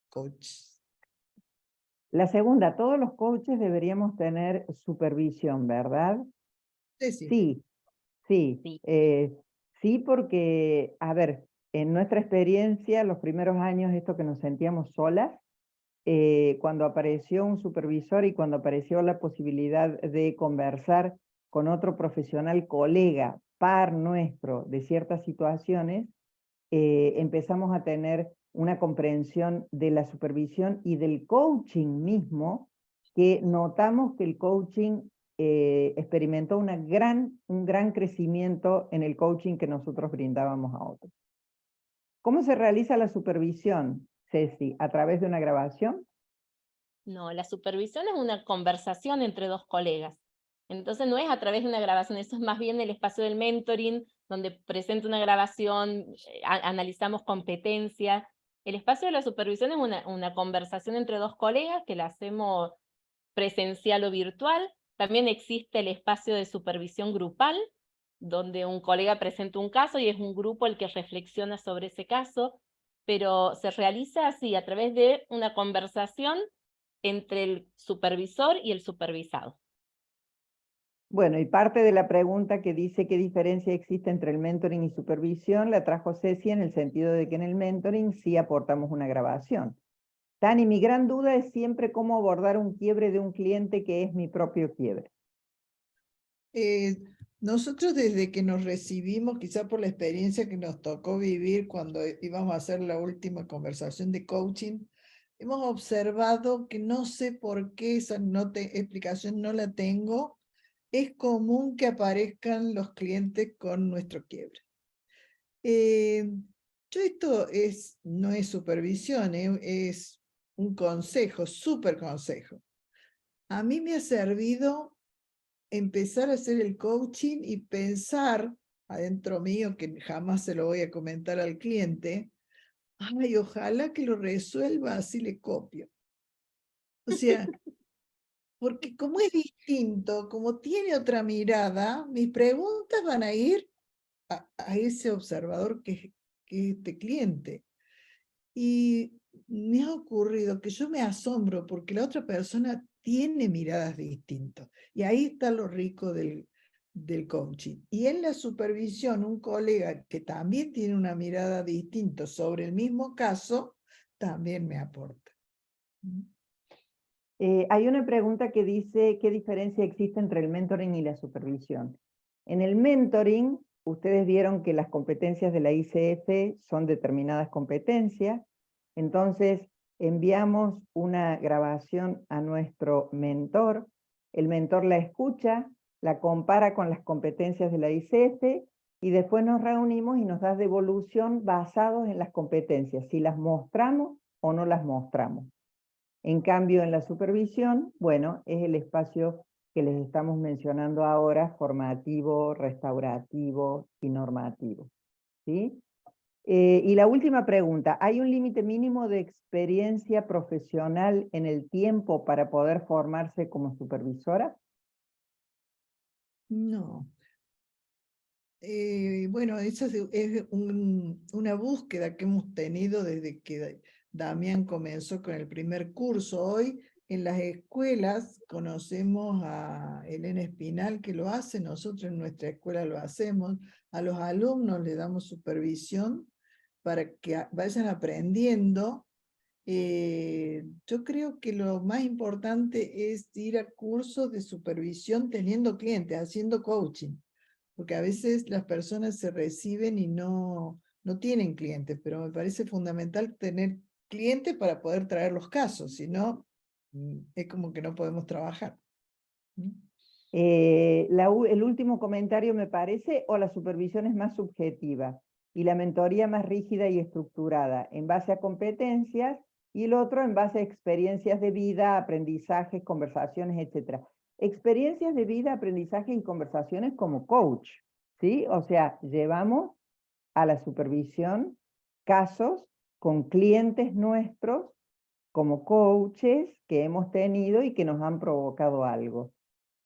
coaches. La segunda, todos los coaches deberíamos tener supervisión, ¿verdad? Sí, sí. Sí, sí. Sí. Sí, porque, a ver, en nuestra experiencia, los primeros años, esto que nos sentíamos solas, cuando apareció un supervisor y cuando apareció la posibilidad de conversar con otro profesional, colega, par nuestro de ciertas situaciones, empezamos a tener una comprensión de la supervisión y del coaching mismo, que notamos que el coaching experimentó un gran crecimiento en el coaching que nosotros brindábamos a otros. ¿Cómo se realiza la supervisión, Ceci? ¿A través de una grabación? No, la supervisión es una conversación entre dos colegas. Entonces no es a través de una grabación, eso es más bien el espacio del mentoring, donde presento una grabación, analizamos competencias. El espacio de la supervisión es una conversación entre dos colegas que la hacemos presencial o virtual. También existe el espacio de supervisión grupal, donde un colega presenta un caso y es un grupo el que reflexiona sobre ese caso, pero se realiza así, a través de una conversación entre el supervisor y el supervisado. Bueno, y parte de la pregunta que dice qué diferencia existe entre el mentoring y supervisión, la trajo Ceci en el sentido de que en el mentoring sí aportamos una grabación. Tani, mi gran duda es siempre cómo abordar un quiebre de un cliente que es mi propio quiebre. Nosotros desde que nos recibimos, quizá por la experiencia que nos tocó vivir cuando íbamos a hacer la última conversación de coaching, hemos observado que no sé por qué esa explicación no la tengo. Es común que aparezcan los clientes con nuestro quiebre. Yo esto no es supervisión, es un consejo, súper consejo. A mí me ha servido empezar a hacer el coaching y pensar adentro mío, que jamás se lo voy a comentar al cliente, ay, ojalá que lo resuelva, así le copio. O sea, porque como es distinto, como tiene otra mirada, mis preguntas van a ir a ese observador que es este cliente. Y me ha ocurrido que yo me asombro porque la otra persona tiene miradas distintas. Y ahí está lo rico del coaching. Y en la supervisión, un colega que también tiene una mirada distinta sobre el mismo caso, también me aporta. Hay una pregunta que dice, ¿qué diferencia existe entre el mentoring y la supervisión? En el mentoring, ustedes vieron que las competencias de la ICF son determinadas competencias, entonces enviamos una grabación a nuestro mentor, el mentor la escucha, la compara con las competencias de la ICF, y después nos reunimos y nos da devolución basados en las competencias, si las mostramos o no las mostramos. En cambio, en la supervisión, bueno, es el espacio que les estamos mencionando ahora, formativo, restaurativo y normativo. ¿Sí? Y la última pregunta, ¿hay un límite mínimo de experiencia profesional en el tiempo para poder formarse como supervisora? No. Bueno, esa es una búsqueda que hemos tenido desde que Damián comenzó con el primer curso. Hoy en las escuelas conocemos a Elena Espinal que lo hace, nosotros en nuestra escuela lo hacemos, a los alumnos le damos supervisión para que vayan aprendiendo. Yo creo que lo más importante es ir a cursos de supervisión teniendo clientes, haciendo coaching. Porque a veces las personas se reciben y no tienen clientes, pero me parece fundamental tener clientes para poder traer los casos, si no, es como que no podemos trabajar. El último comentario me parece, o la supervisión es más subjetiva y la mentoría más rígida y estructurada, en base a competencias, y el otro en base a experiencias de vida, aprendizajes, conversaciones, etc. Experiencias de vida, aprendizajes y conversaciones como coach, ¿sí? O sea, llevamos a la supervisión casos con clientes nuestros como coaches que hemos tenido y que nos han provocado algo.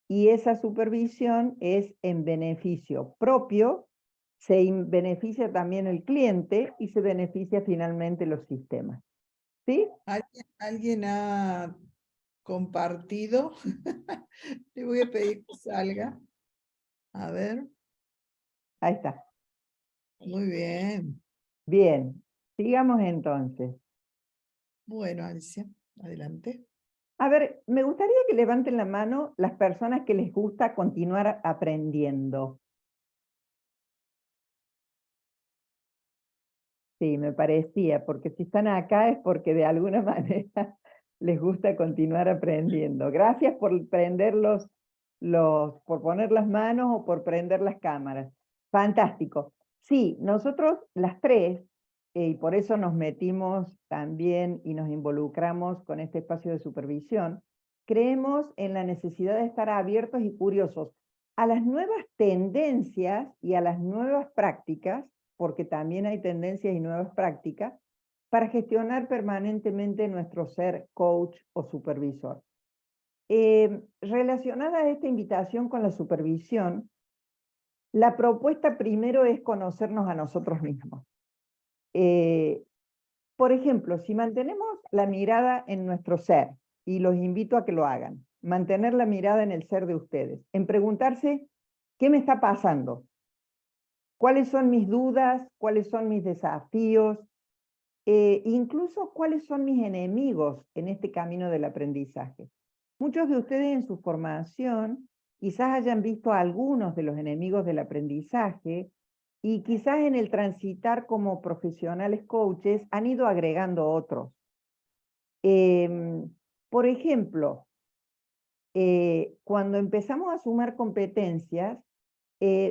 Y esa supervisión es en beneficio propio, se beneficia también el cliente y se beneficia finalmente los sistemas. ¿Sí? ¿Alguien ha compartido? Le voy a pedir que salga. A ver. Ahí está. Muy bien. Bien, sigamos entonces. Bueno, Alicia, adelante. A ver, me gustaría que levanten la mano las personas que les gusta continuar aprendiendo. Sí, me parecía, porque si están acá es porque de alguna manera les gusta continuar aprendiendo. Gracias por prender por poner las manos o por prender las cámaras. Fantástico. Sí, nosotros las tres y por eso nos metimos también y nos involucramos con este espacio de supervisión, creemos en la necesidad de estar abiertos y curiosos a las nuevas tendencias y a las nuevas prácticas, porque también hay tendencias y nuevas prácticas, para gestionar permanentemente nuestro ser coach o supervisor. Relacionada a esta invitación con la supervisión, la propuesta primero es conocernos a nosotros mismos. Por ejemplo, si mantenemos la mirada en nuestro ser, y los invito a que lo hagan, mantener la mirada en el ser de ustedes, en preguntarse, ¿qué me está pasando? ¿Cuáles son mis dudas? ¿Cuáles son mis desafíos? Incluso, ¿cuáles son mis enemigos en este camino del aprendizaje? Muchos de ustedes en su formación quizás hayan visto a algunos de los enemigos del aprendizaje y quizás en el transitar como profesionales coaches han ido agregando otros. Por ejemplo, cuando empezamos a sumar competencias,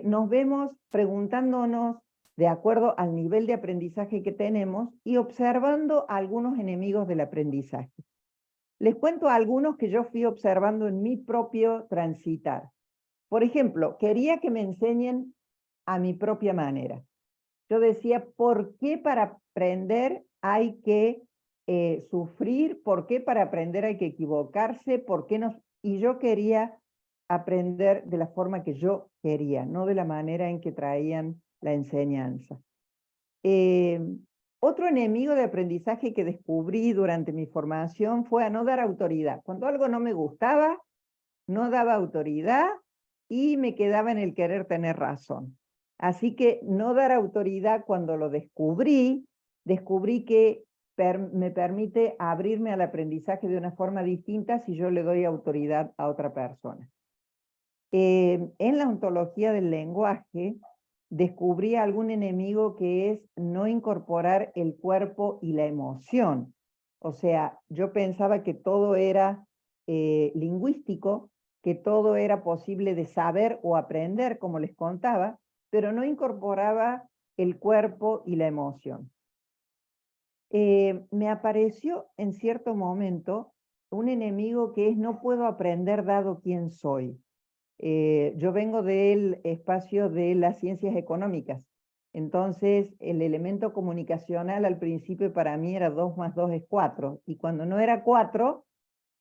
nos vemos preguntándonos de acuerdo al nivel de aprendizaje que tenemos y observando algunos enemigos del aprendizaje. Les cuento algunos que yo fui observando en mi propio transitar. Por ejemplo, quería que me enseñen a mi propia manera. Yo decía, ¿por qué para aprender hay que sufrir? ¿Por qué para aprender hay que equivocarse? ¿Por qué no? Y yo quería aprender de la forma que yo quería, no de la manera en que traían la enseñanza. Otro enemigo de aprendizaje que descubrí durante mi formación fue a no dar autoridad. Cuando algo no me gustaba, no daba autoridad y me quedaba en el querer tener razón. Así que no dar autoridad, cuando lo descubrí que me permite abrirme al aprendizaje de una forma distinta si yo le doy autoridad a otra persona. En la ontología del lenguaje, descubrí algún enemigo que es no incorporar el cuerpo y la emoción. O sea, yo pensaba que todo era lingüístico, que todo era posible de saber o aprender, como les contaba, pero no incorporaba el cuerpo y la emoción. Me apareció en cierto momento un enemigo que es no puedo aprender dado quién soy. Yo vengo del espacio de las ciencias económicas, entonces el elemento comunicacional al principio para mí era 2 más 2 es 4, y cuando no era 4,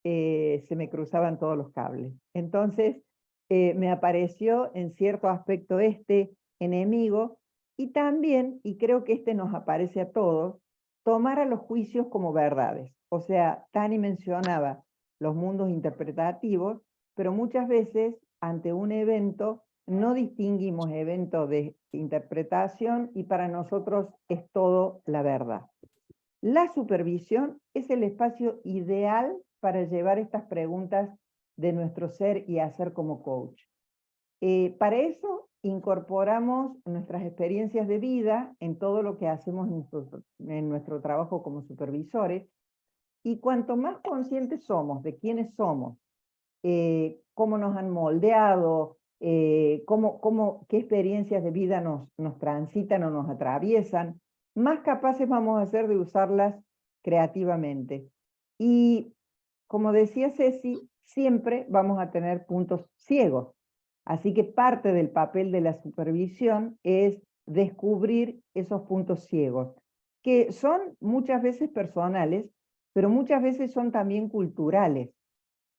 se me cruzaban todos los cables. Entonces me apareció en cierto aspecto este enemigo, y también, y creo que este nos aparece a todos, tomar a los juicios como verdades. O sea, Tani mencionaba los mundos interpretativos, pero muchas veces ante un evento no distinguimos evento de interpretación y para nosotros es todo la verdad. La supervisión es el espacio ideal para llevar estas preguntas de nuestro ser y hacer como coach. Para eso incorporamos nuestras experiencias de vida en todo lo que hacemos en nuestro trabajo como supervisores, y cuanto más conscientes somos de quiénes somos, cómo nos han moldeado, qué experiencias de vida nos transitan o nos atraviesan, más capaces vamos a ser de usarlas creativamente. Y como decía Ceci, siempre vamos a tener puntos ciegos. Así que parte del papel de la supervisión es descubrir esos puntos ciegos, que son muchas veces personales, pero muchas veces son también culturales.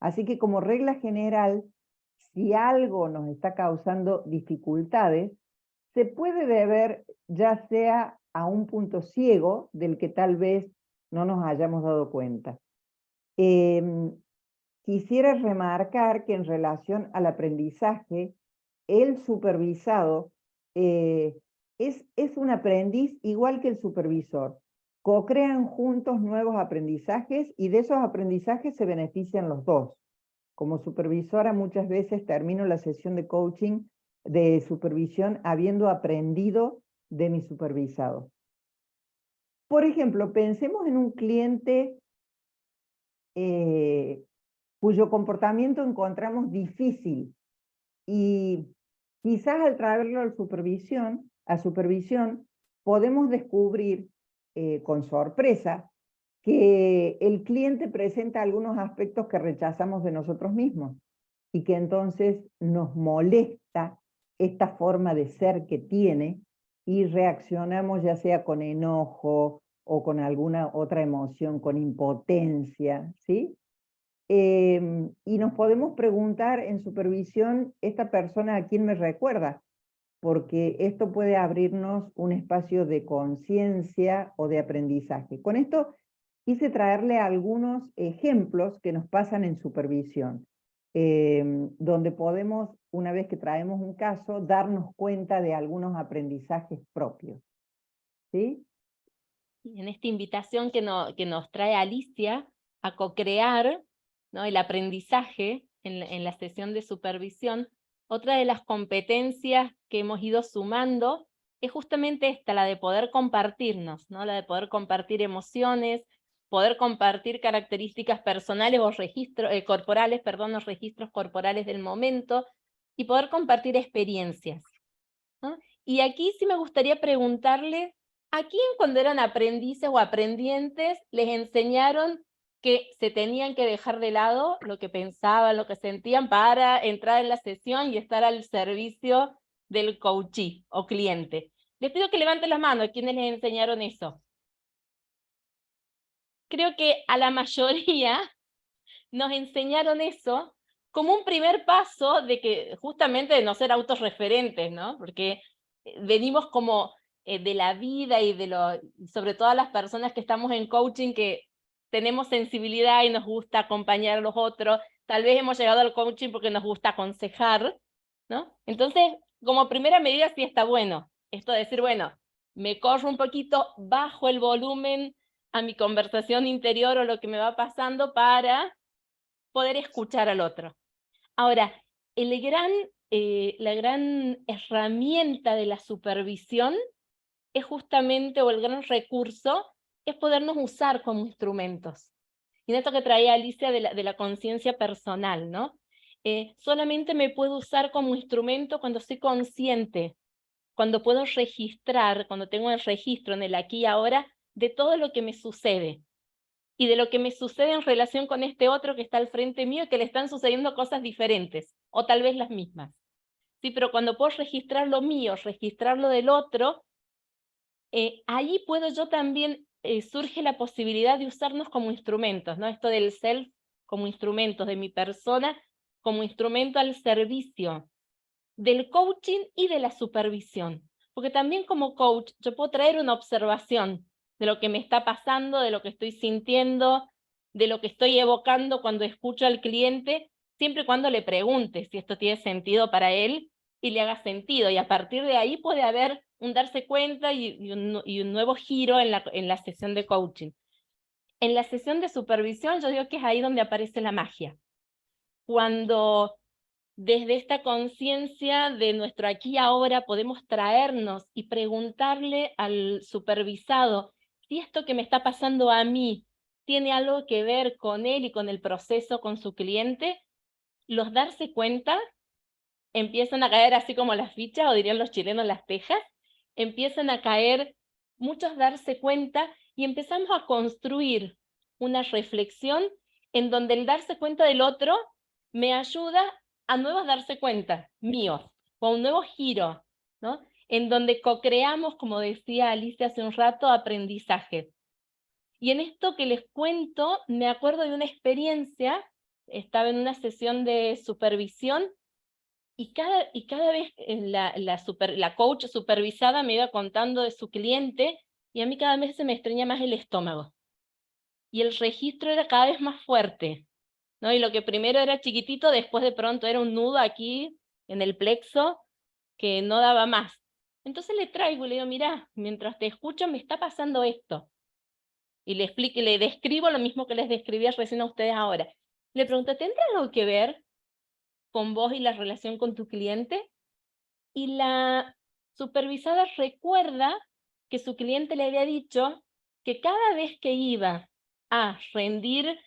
Así que como regla general, si algo nos está causando dificultades, se puede deber ya sea a un punto ciego del que tal vez no nos hayamos dado cuenta. Quisiera remarcar que en relación al aprendizaje, el supervisado es un aprendiz igual que el supervisor. Co-crean juntos nuevos aprendizajes y de esos aprendizajes se benefician los dos. Como supervisora muchas veces termino la sesión de coaching, de supervisión, habiendo aprendido de mi supervisado. Por ejemplo, pensemos en un cliente cuyo comportamiento encontramos difícil y quizás al traerlo a supervisión podemos descubrir con sorpresa que el cliente presenta algunos aspectos que rechazamos de nosotros mismos y que entonces nos molesta esta forma de ser que tiene y reaccionamos ya sea con enojo o con alguna otra emoción, con impotencia, ¿sí? Y nos podemos preguntar en supervisión, ¿esta persona a quién me recuerda? Porque esto puede abrirnos un espacio de conciencia o de aprendizaje. Con esto quise traerle algunos ejemplos que nos pasan en supervisión, donde podemos, una vez que traemos un caso, darnos cuenta de algunos aprendizajes propios. ¿Sí? En esta invitación que nos trae Alicia a co-crear, ¿no?, el aprendizaje en la sesión de supervisión, otra de las competencias que hemos ido sumando es justamente esta, la de poder compartirnos, ¿no?, la de poder compartir emociones, poder compartir características personales o registros corporales, perdón, los registros corporales del momento, y poder compartir experiencias, ¿no? Y aquí sí me gustaría preguntarle, ¿a quién cuando eran aprendices o aprendientes les enseñaron que se tenían que dejar de lado lo que pensaban, lo que sentían para entrar en la sesión y estar al servicio del coachee o cliente? Les pido que levanten las manos a quienes les enseñaron eso. Creo que a la mayoría nos enseñaron eso como un primer paso de que justamente de no ser autorreferentes, ¿no? Porque venimos como de la vida y sobre todo las personas que estamos en coaching que tenemos sensibilidad y nos gusta acompañar a los otros, tal vez hemos llegado al coaching porque nos gusta aconsejar, ¿no? Entonces, como primera medida sí está bueno, esto de decir, bueno, me corro un poquito, bajo el volumen a mi conversación interior o lo que me va pasando para poder escuchar al otro. Ahora, la gran herramienta de la supervisión es justamente, o el gran recurso, es podernos usar como instrumentos. Y en esto que traía Alicia de la conciencia personal, ¿no? Solamente me puedo usar como instrumento cuando soy consciente, cuando puedo registrar, cuando tengo el registro en el aquí y ahora de todo lo que me sucede. Y de lo que me sucede en relación con este otro que está al frente mío y que le están sucediendo cosas diferentes, o tal vez las mismas. Sí, pero cuando puedo registrar lo mío, registrar lo del otro, ahí puedo yo también, surge la posibilidad de usarnos como instrumentos, ¿no? Esto del self como instrumentos, de mi persona como instrumento al servicio del coaching y de la supervisión. Porque también como coach yo puedo traer una observación de lo que me está pasando, de lo que estoy sintiendo, de lo que estoy evocando cuando escucho al cliente, siempre y cuando le pregunte si esto tiene sentido para él y le haga sentido. Y a partir de ahí puede haber un darse cuenta y un nuevo giro en la sesión de coaching. En la sesión de supervisión yo digo que es ahí donde aparece la magia. Cuando desde esta conciencia de nuestro aquí y ahora podemos traernos y preguntarle al supervisado si esto que me está pasando a mí tiene algo que ver con él y con el proceso con su cliente, los darse cuenta empiezan a caer así como las fichas, o dirían los chilenos las tejas, empiezan a caer muchos darse cuenta y empezamos a construir una reflexión en donde el darse cuenta del otro me ayuda a nuevos darse cuenta, míos, o a un nuevo giro, ¿no? En donde co-creamos, como decía Alicia hace un rato, aprendizaje. Y en esto que les cuento, me acuerdo de una experiencia, estaba en una sesión de supervisión, y cada vez la coach supervisada me iba contando de su cliente, y a mí cada vez se me estreñía más el estómago. Y el registro era cada vez más fuerte, ¿no? Y lo que primero era chiquitito, después de pronto era un nudo aquí en el plexo que no daba más. Entonces le traigo y le digo, mirá, mientras te escucho me está pasando esto. Y le explico, le describo lo mismo que les describí recién a ustedes ahora. Le pregunto, ¿tendrá algo que ver con vos y la relación con tu cliente? Y la supervisada recuerda que su cliente le había dicho que cada vez que iba a rendir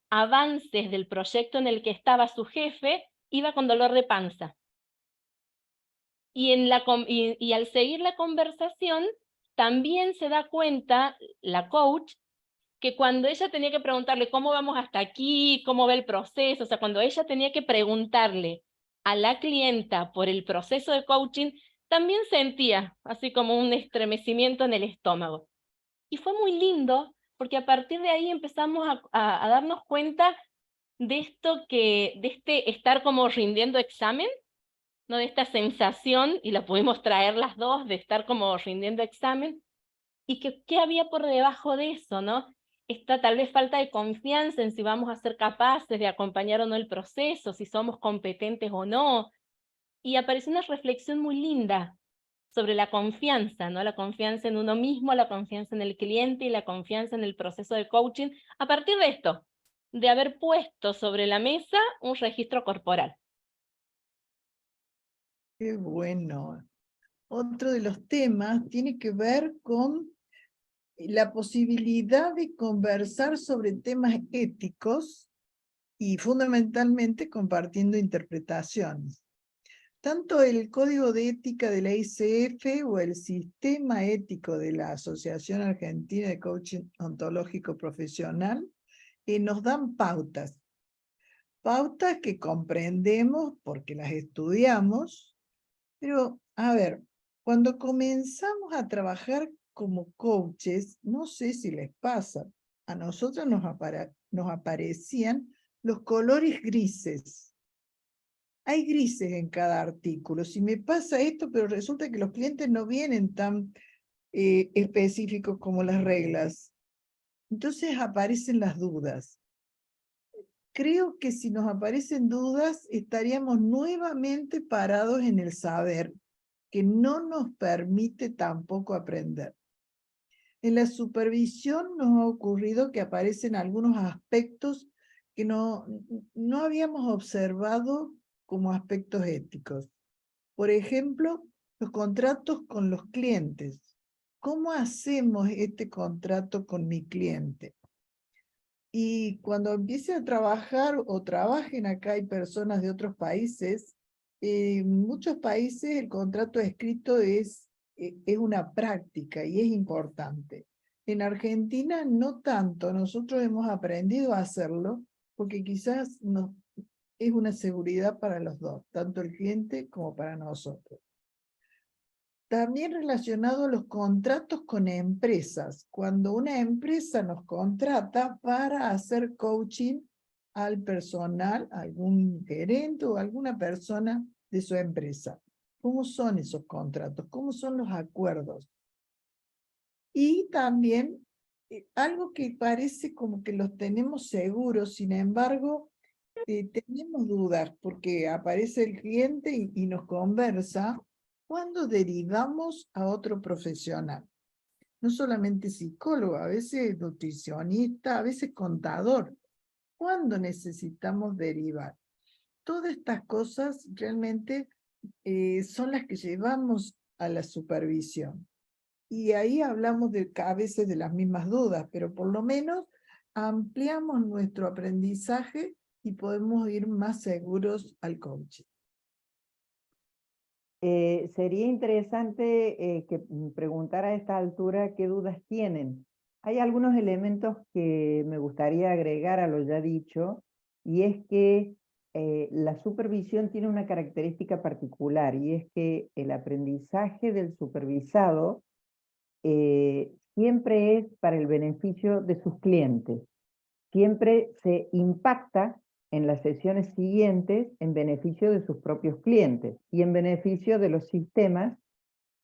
avances del proyecto en el que estaba su jefe, iba con dolor de panza. Y al seguir la conversación, también se da cuenta la coach que cuando ella tenía que preguntarle cómo vamos hasta aquí, cómo va el proceso, o sea, cuando ella tenía que preguntarle a la clienta por el proceso de coaching, también sentía así como un estremecimiento en el estómago. Y fue muy lindo porque a partir de ahí empezamos a darnos cuenta de esto de este estar como rindiendo examen, ¿no? De esta sensación, y la pudimos traer las dos, de estar como rindiendo examen, y que qué había por debajo de eso, ¿no? Esta tal vez falta de confianza en si vamos a ser capaces de acompañar o no el proceso, si somos competentes o no. Y apareció una reflexión muy linda sobre la confianza, ¿no? La confianza en uno mismo, la confianza en el cliente y la confianza en el proceso de coaching, a partir de esto, de haber puesto sobre la mesa un registro corporal. Qué bueno. Otro de los temas tiene que ver con la posibilidad de conversar sobre temas éticos y fundamentalmente compartiendo interpretaciones. Tanto el Código de Ética de la ICF o el Sistema Ético de la Asociación Argentina de Coaching Ontológico Profesional nos dan pautas. Pautas que comprendemos porque las estudiamos, pero a ver, cuando comenzamos a trabajar como coaches, no sé si les pasa, a nosotros nos aparecían los colores grises. Hay grises en cada artículo. Si me pasa esto, pero resulta que los clientes no vienen tan específicos como las reglas. Entonces aparecen las dudas. Creo que si nos aparecen dudas, estaríamos nuevamente parados en el saber, que no nos permite tampoco aprender. En la supervisión nos ha ocurrido que aparecen algunos aspectos que no habíamos observado como aspectos éticos. Por ejemplo, los contratos con los clientes. ¿Cómo hacemos este contrato con mi cliente? Y cuando empiecen a trabajar o trabajen acá, hay personas de otros países, en muchos países el contrato escrito es una práctica y es importante. En Argentina no tanto, nosotros hemos aprendido a hacerlo porque quizás es una seguridad para los dos, tanto el cliente como para nosotros. También relacionado a los contratos con empresas. Cuando una empresa nos contrata para hacer coaching al personal, algún gerente o alguna persona de su empresa. ¿Cómo son esos contratos? ¿Cómo son los acuerdos? Y también algo que parece como que los tenemos seguros, sin embargo, tenemos dudas porque aparece el cliente y nos conversa. ¿Cuándo derivamos a otro profesional? No solamente psicólogo, a veces nutricionista, a veces contador. ¿Cuándo necesitamos derivar? Todas estas cosas realmente son las que llevamos a la supervisión. Y ahí hablamos a veces de las mismas dudas, pero por lo menos ampliamos nuestro aprendizaje y podemos ir más seguros al coaching. Sería interesante que preguntara a esta altura qué dudas tienen. Hay algunos elementos que me gustaría agregar a lo ya dicho, y es que la supervisión tiene una característica particular, y es que el aprendizaje del supervisado siempre es para el beneficio de sus clientes. Siempre se impacta en las sesiones siguientes en beneficio de sus propios clientes y en beneficio de los sistemas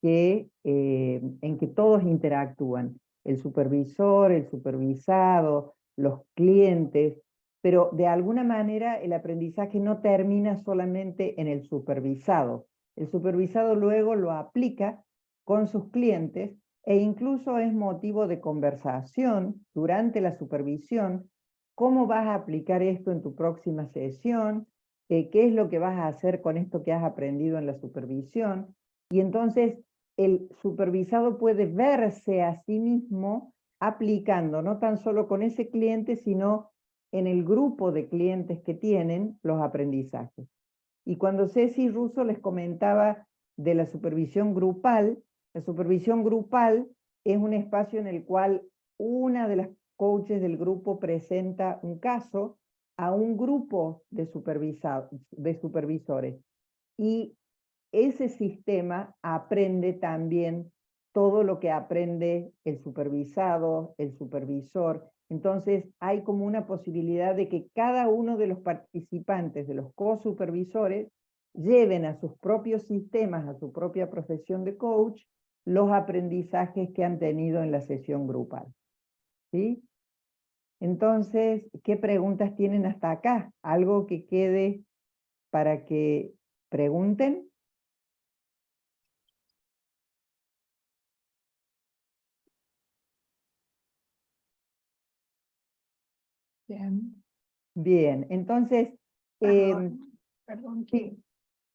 en que todos interactúan. El supervisor, el supervisado, los clientes, pero de alguna manera el aprendizaje no termina solamente en el supervisado. El supervisado luego lo aplica con sus clientes e incluso es motivo de conversación durante la supervisión. ¿Cómo vas a aplicar esto en tu próxima sesión? ¿Qué es lo que vas a hacer con esto que has aprendido en la supervisión? Y entonces el supervisado puede verse a sí mismo aplicando, no tan solo con ese cliente, sino en el grupo de clientes que tienen los aprendizajes. Y cuando Ceci Russo les comentaba de la supervisión grupal es un espacio en el cual una de las coaches del grupo presenta un caso a un grupo de supervisores. Y ese sistema aprende también todo lo que aprende el supervisado, el supervisor. Entonces hay como una posibilidad de que cada uno de los participantes, de los co-supervisores, lleven a sus propios sistemas, a su propia profesión de coach, los aprendizajes que han tenido en la sesión grupal. ¿Sí? Entonces, ¿qué preguntas tienen hasta acá? ¿Algo que quede para que pregunten? Bien. Bien, entonces, Perdón, sí,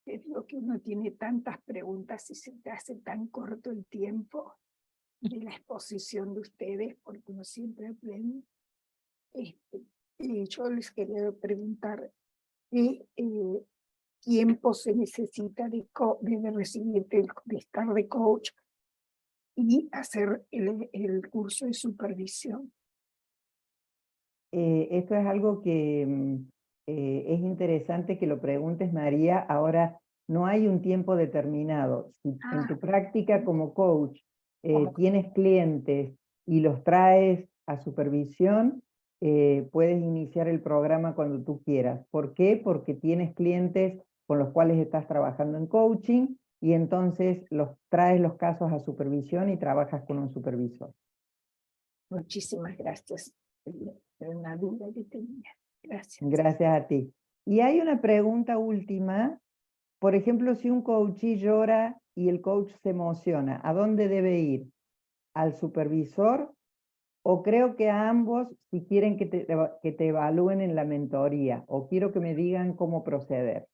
que es lo que uno tiene tantas preguntas y se te hace tan corto el tiempo de la exposición de ustedes, porque uno siempre aprende. Yo les quería preguntar qué tiempo se necesita de recibir, de estar de coach y hacer el curso de supervisión. esto es algo que es interesante que lo preguntes, María. Ahora, no hay un tiempo determinado. Si en tu práctica como coach tienes clientes y los traes a supervisión, puedes iniciar el programa cuando tú quieras. ¿Por qué? Porque tienes clientes con los cuales estás trabajando en coaching y entonces traes los casos a supervisión y trabajas con un supervisor. Muchísimas gracias. Era una duda que tenía. Gracias. Gracias a ti. Y hay una pregunta última. Por ejemplo, si un coachee llora y el coach se emociona, ¿a dónde debe ir? ¿Al supervisor? O creo que a ambos si quieren que te evalúen en la mentoría, o quiero que me digan cómo proceder.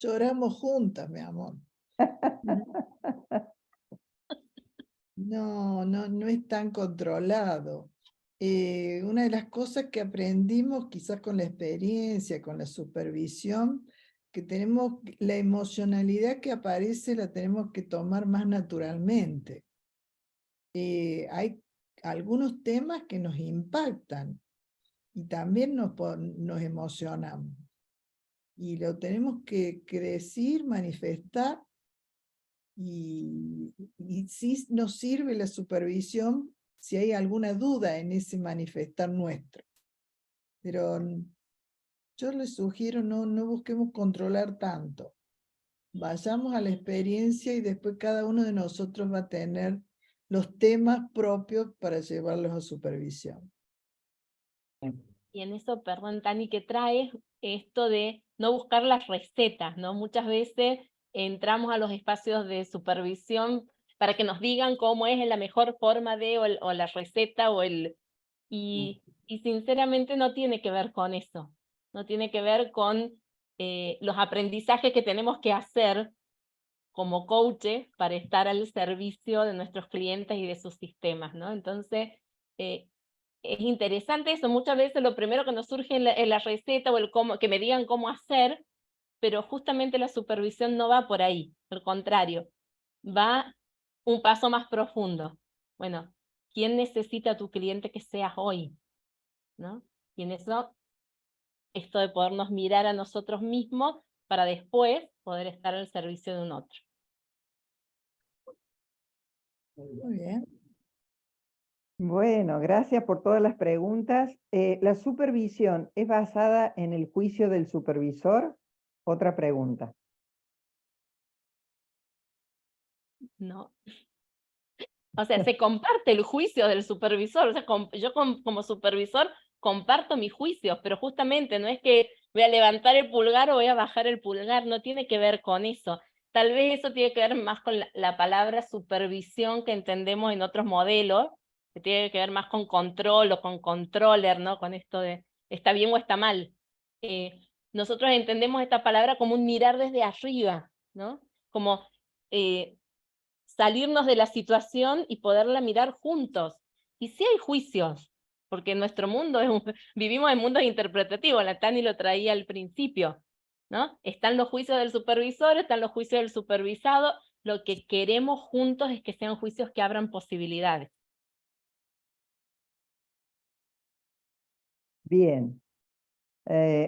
Lloramos juntas, mi amor. No es tan controlado. Una de las cosas que aprendimos quizás con la experiencia, con la supervisión, que tenemos la emocionalidad que aparece, la tenemos que tomar más naturalmente. Hay algunos temas que nos impactan y también nos emocionamos. Y lo tenemos que decir, manifestar. Y sí nos sirve la supervisión si hay alguna duda en ese manifestar nuestro. Pero yo les sugiero no busquemos controlar tanto. Vayamos a la experiencia y después cada uno de nosotros va a tener los temas propios para llevarlos a supervisión. Y en eso, perdón, Tani, que trae esto de no buscar las recetas, ¿no? Muchas veces entramos a los espacios de supervisión para que nos digan cómo es la mejor forma de, o la receta, y sinceramente no tiene que ver con eso. No tiene que ver con los aprendizajes que tenemos que hacer como coaches para estar al servicio de nuestros clientes y de sus sistemas, ¿no? Entonces, es interesante eso. Muchas veces lo primero que nos surge en la receta o el cómo, que me digan cómo hacer, pero justamente la supervisión no va por ahí, al contrario, va un paso más profundo. Bueno, ¿quién necesita a tu cliente que seas hoy? ¿No? Y en eso, esto de podernos mirar a nosotros mismos para después poder estar al servicio de un otro. Muy bien. Bueno, gracias por todas las preguntas. ¿La supervisión es basada en el juicio del supervisor? Otra pregunta. No. O sea, se comparte el juicio del supervisor. O sea, yo como supervisor comparto mis juicios, pero justamente no es que voy a levantar el pulgar o voy a bajar el pulgar, no tiene que ver con eso. Tal vez eso tiene que ver más con la palabra supervisión que entendemos en otros modelos, que tiene que ver más con control o con controller, ¿no? Con esto de está bien o está mal. Nosotros entendemos esta palabra como un mirar desde arriba, ¿no? Como salirnos de la situación y poderla mirar juntos. Y sí hay juicios, porque nuestro mundo vivimos en mundos interpretativos, la Tani lo traía al principio, ¿no? Están los juicios del supervisor, están los juicios del supervisado, lo que queremos juntos es que sean juicios que abran posibilidades. Bien.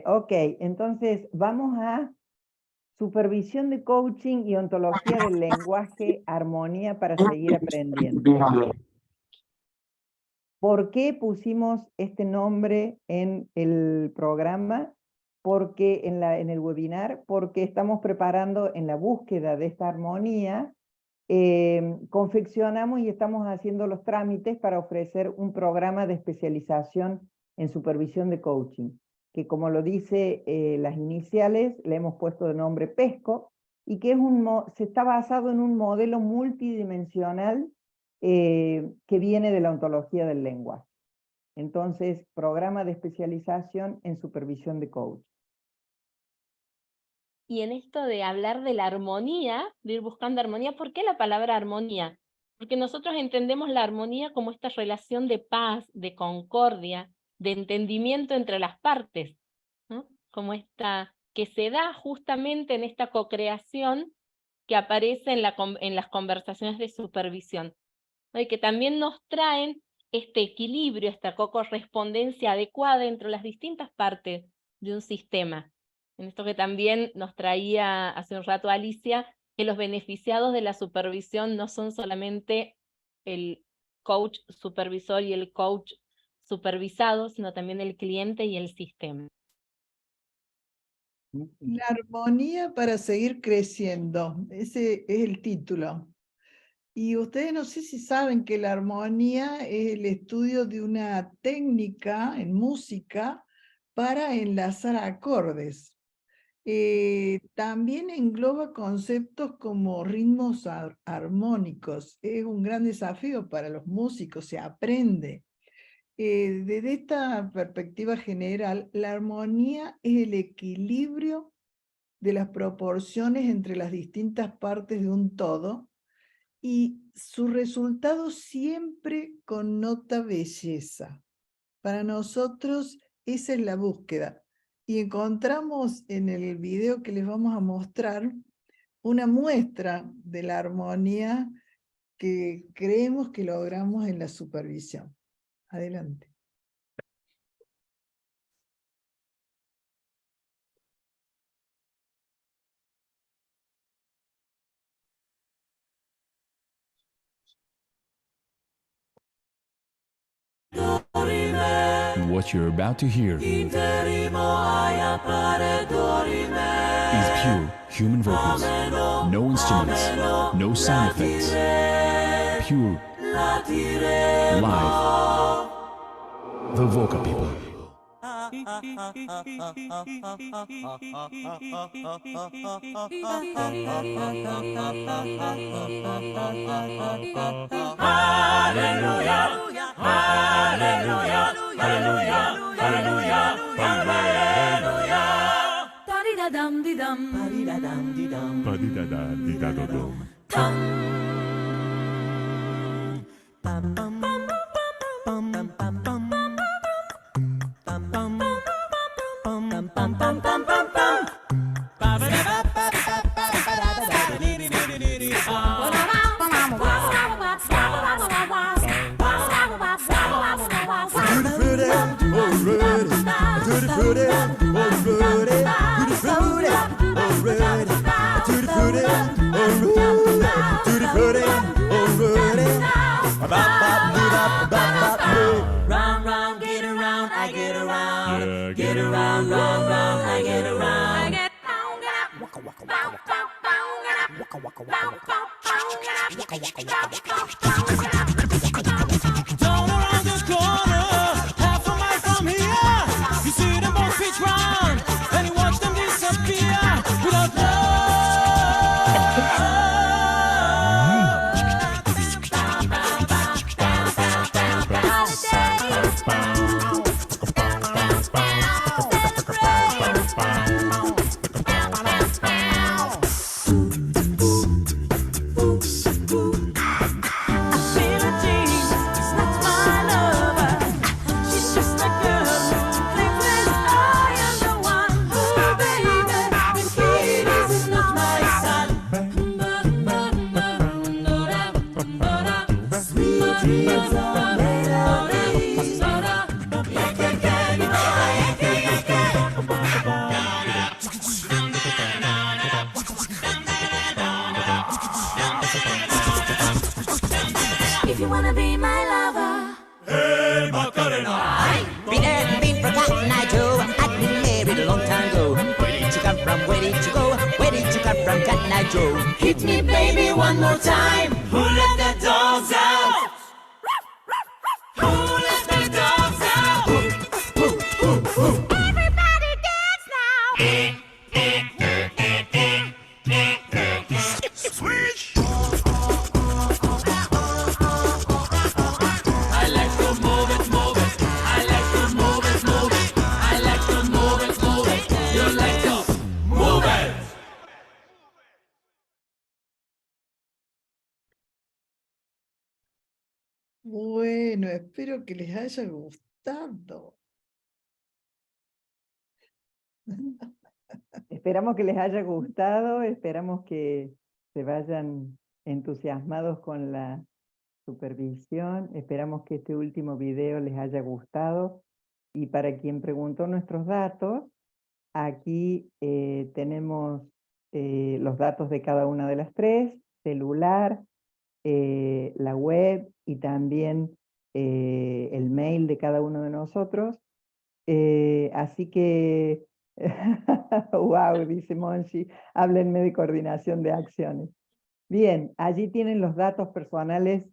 Ok, entonces vamos a supervisión de coaching y ontología del lenguaje, armonía para seguir aprendiendo. ¿Por qué pusimos este nombre en el programa? Porque en el webinar, porque estamos preparando en la búsqueda de esta armonía, confeccionamos y estamos haciendo los trámites para ofrecer un programa de especialización en supervisión de coaching, que como lo dice las iniciales, le hemos puesto de nombre PESCO, y que se está basado en un modelo multidimensional que viene de la ontología del lenguaje. Entonces, programa de especialización en supervisión de coaching. Y en esto de hablar de la armonía, de ir buscando armonía, ¿por qué la palabra armonía? Porque nosotros entendemos la armonía como esta relación de paz, de concordia, de entendimiento entre las partes, ¿no? Como esta, que se da justamente en esta cocreación que aparece en las conversaciones de supervisión, ¿no? Y que también nos traen este equilibrio, esta correspondencia adecuada entre las distintas partes de un sistema. En esto que también nos traía hace un rato Alicia, que los beneficiados de la supervisión no son solamente el coach supervisor y el coach supervisado, sino también el cliente y el sistema. La armonía para seguir creciendo, ese es el título. Y ustedes no sé si saben que la armonía es el estudio de una técnica en música para enlazar acordes. También engloba conceptos como ritmos armónicos. Es un gran desafío para los músicos, se aprende. Desde esta perspectiva general, la armonía es el equilibrio de las proporciones entre las distintas partes de un todo, y su resultado siempre connota belleza. Para nosotros esa es la búsqueda. Y encontramos en el video que les vamos a mostrar una muestra de la armonía que creemos que logramos en la supervisión. Adelante. What you're about to hear is pure human vocals. No instruments, no sound effects. Pure, live. The Voca People. Hallelujah, hallelujah, hallelujah, hallelujah, hallelujah. Ba-di-da-dum-di-dum, ba-di-da-dum-di-dum, Ba-di-da-da-di-da-do-dum. dum. Round, round, get around, I get around. Yeah, Get around, round, round, I get around. I get down around the corner, half a mile from here. You see them both pitch round, and you watch them disappear without love. Joe. Hit me, baby, one more time. Who let the dogs out? Who let the dogs out? Everybody dance now. Switch. I like to move it, move it. I like to move it, move it. I like to move it, move it. You like to move it. Bueno, espero que les haya gustado. Esperamos que les haya gustado, esperamos que se vayan entusiasmados con la supervisión, esperamos que este último video les haya gustado. Y para quien preguntó nuestros datos, aquí tenemos los datos de cada una de las tres: celular, la web y también el mail de cada uno de nosotros. Así que, wow, dice Monchi, háblenme de coordinación de acciones. Bien, allí tienen los datos personales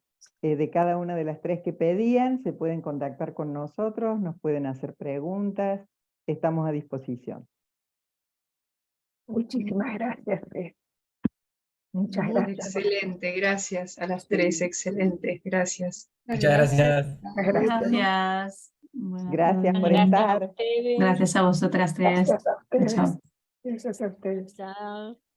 de cada una de las tres que pedían, se pueden contactar con nosotros, nos pueden hacer preguntas, estamos a disposición. Muchísimas gracias, Fe. Muchas Muy gracias. Excelente, gracias a las tres, excelente, gracias. Muchas gracias. Muchas gracias. Gracias. Buenas Gracias por tardes. Gracias a estar. ustedes. Gracias a vosotras tres. Gracias a ustedes. Chao. Gracias a ustedes. Chao.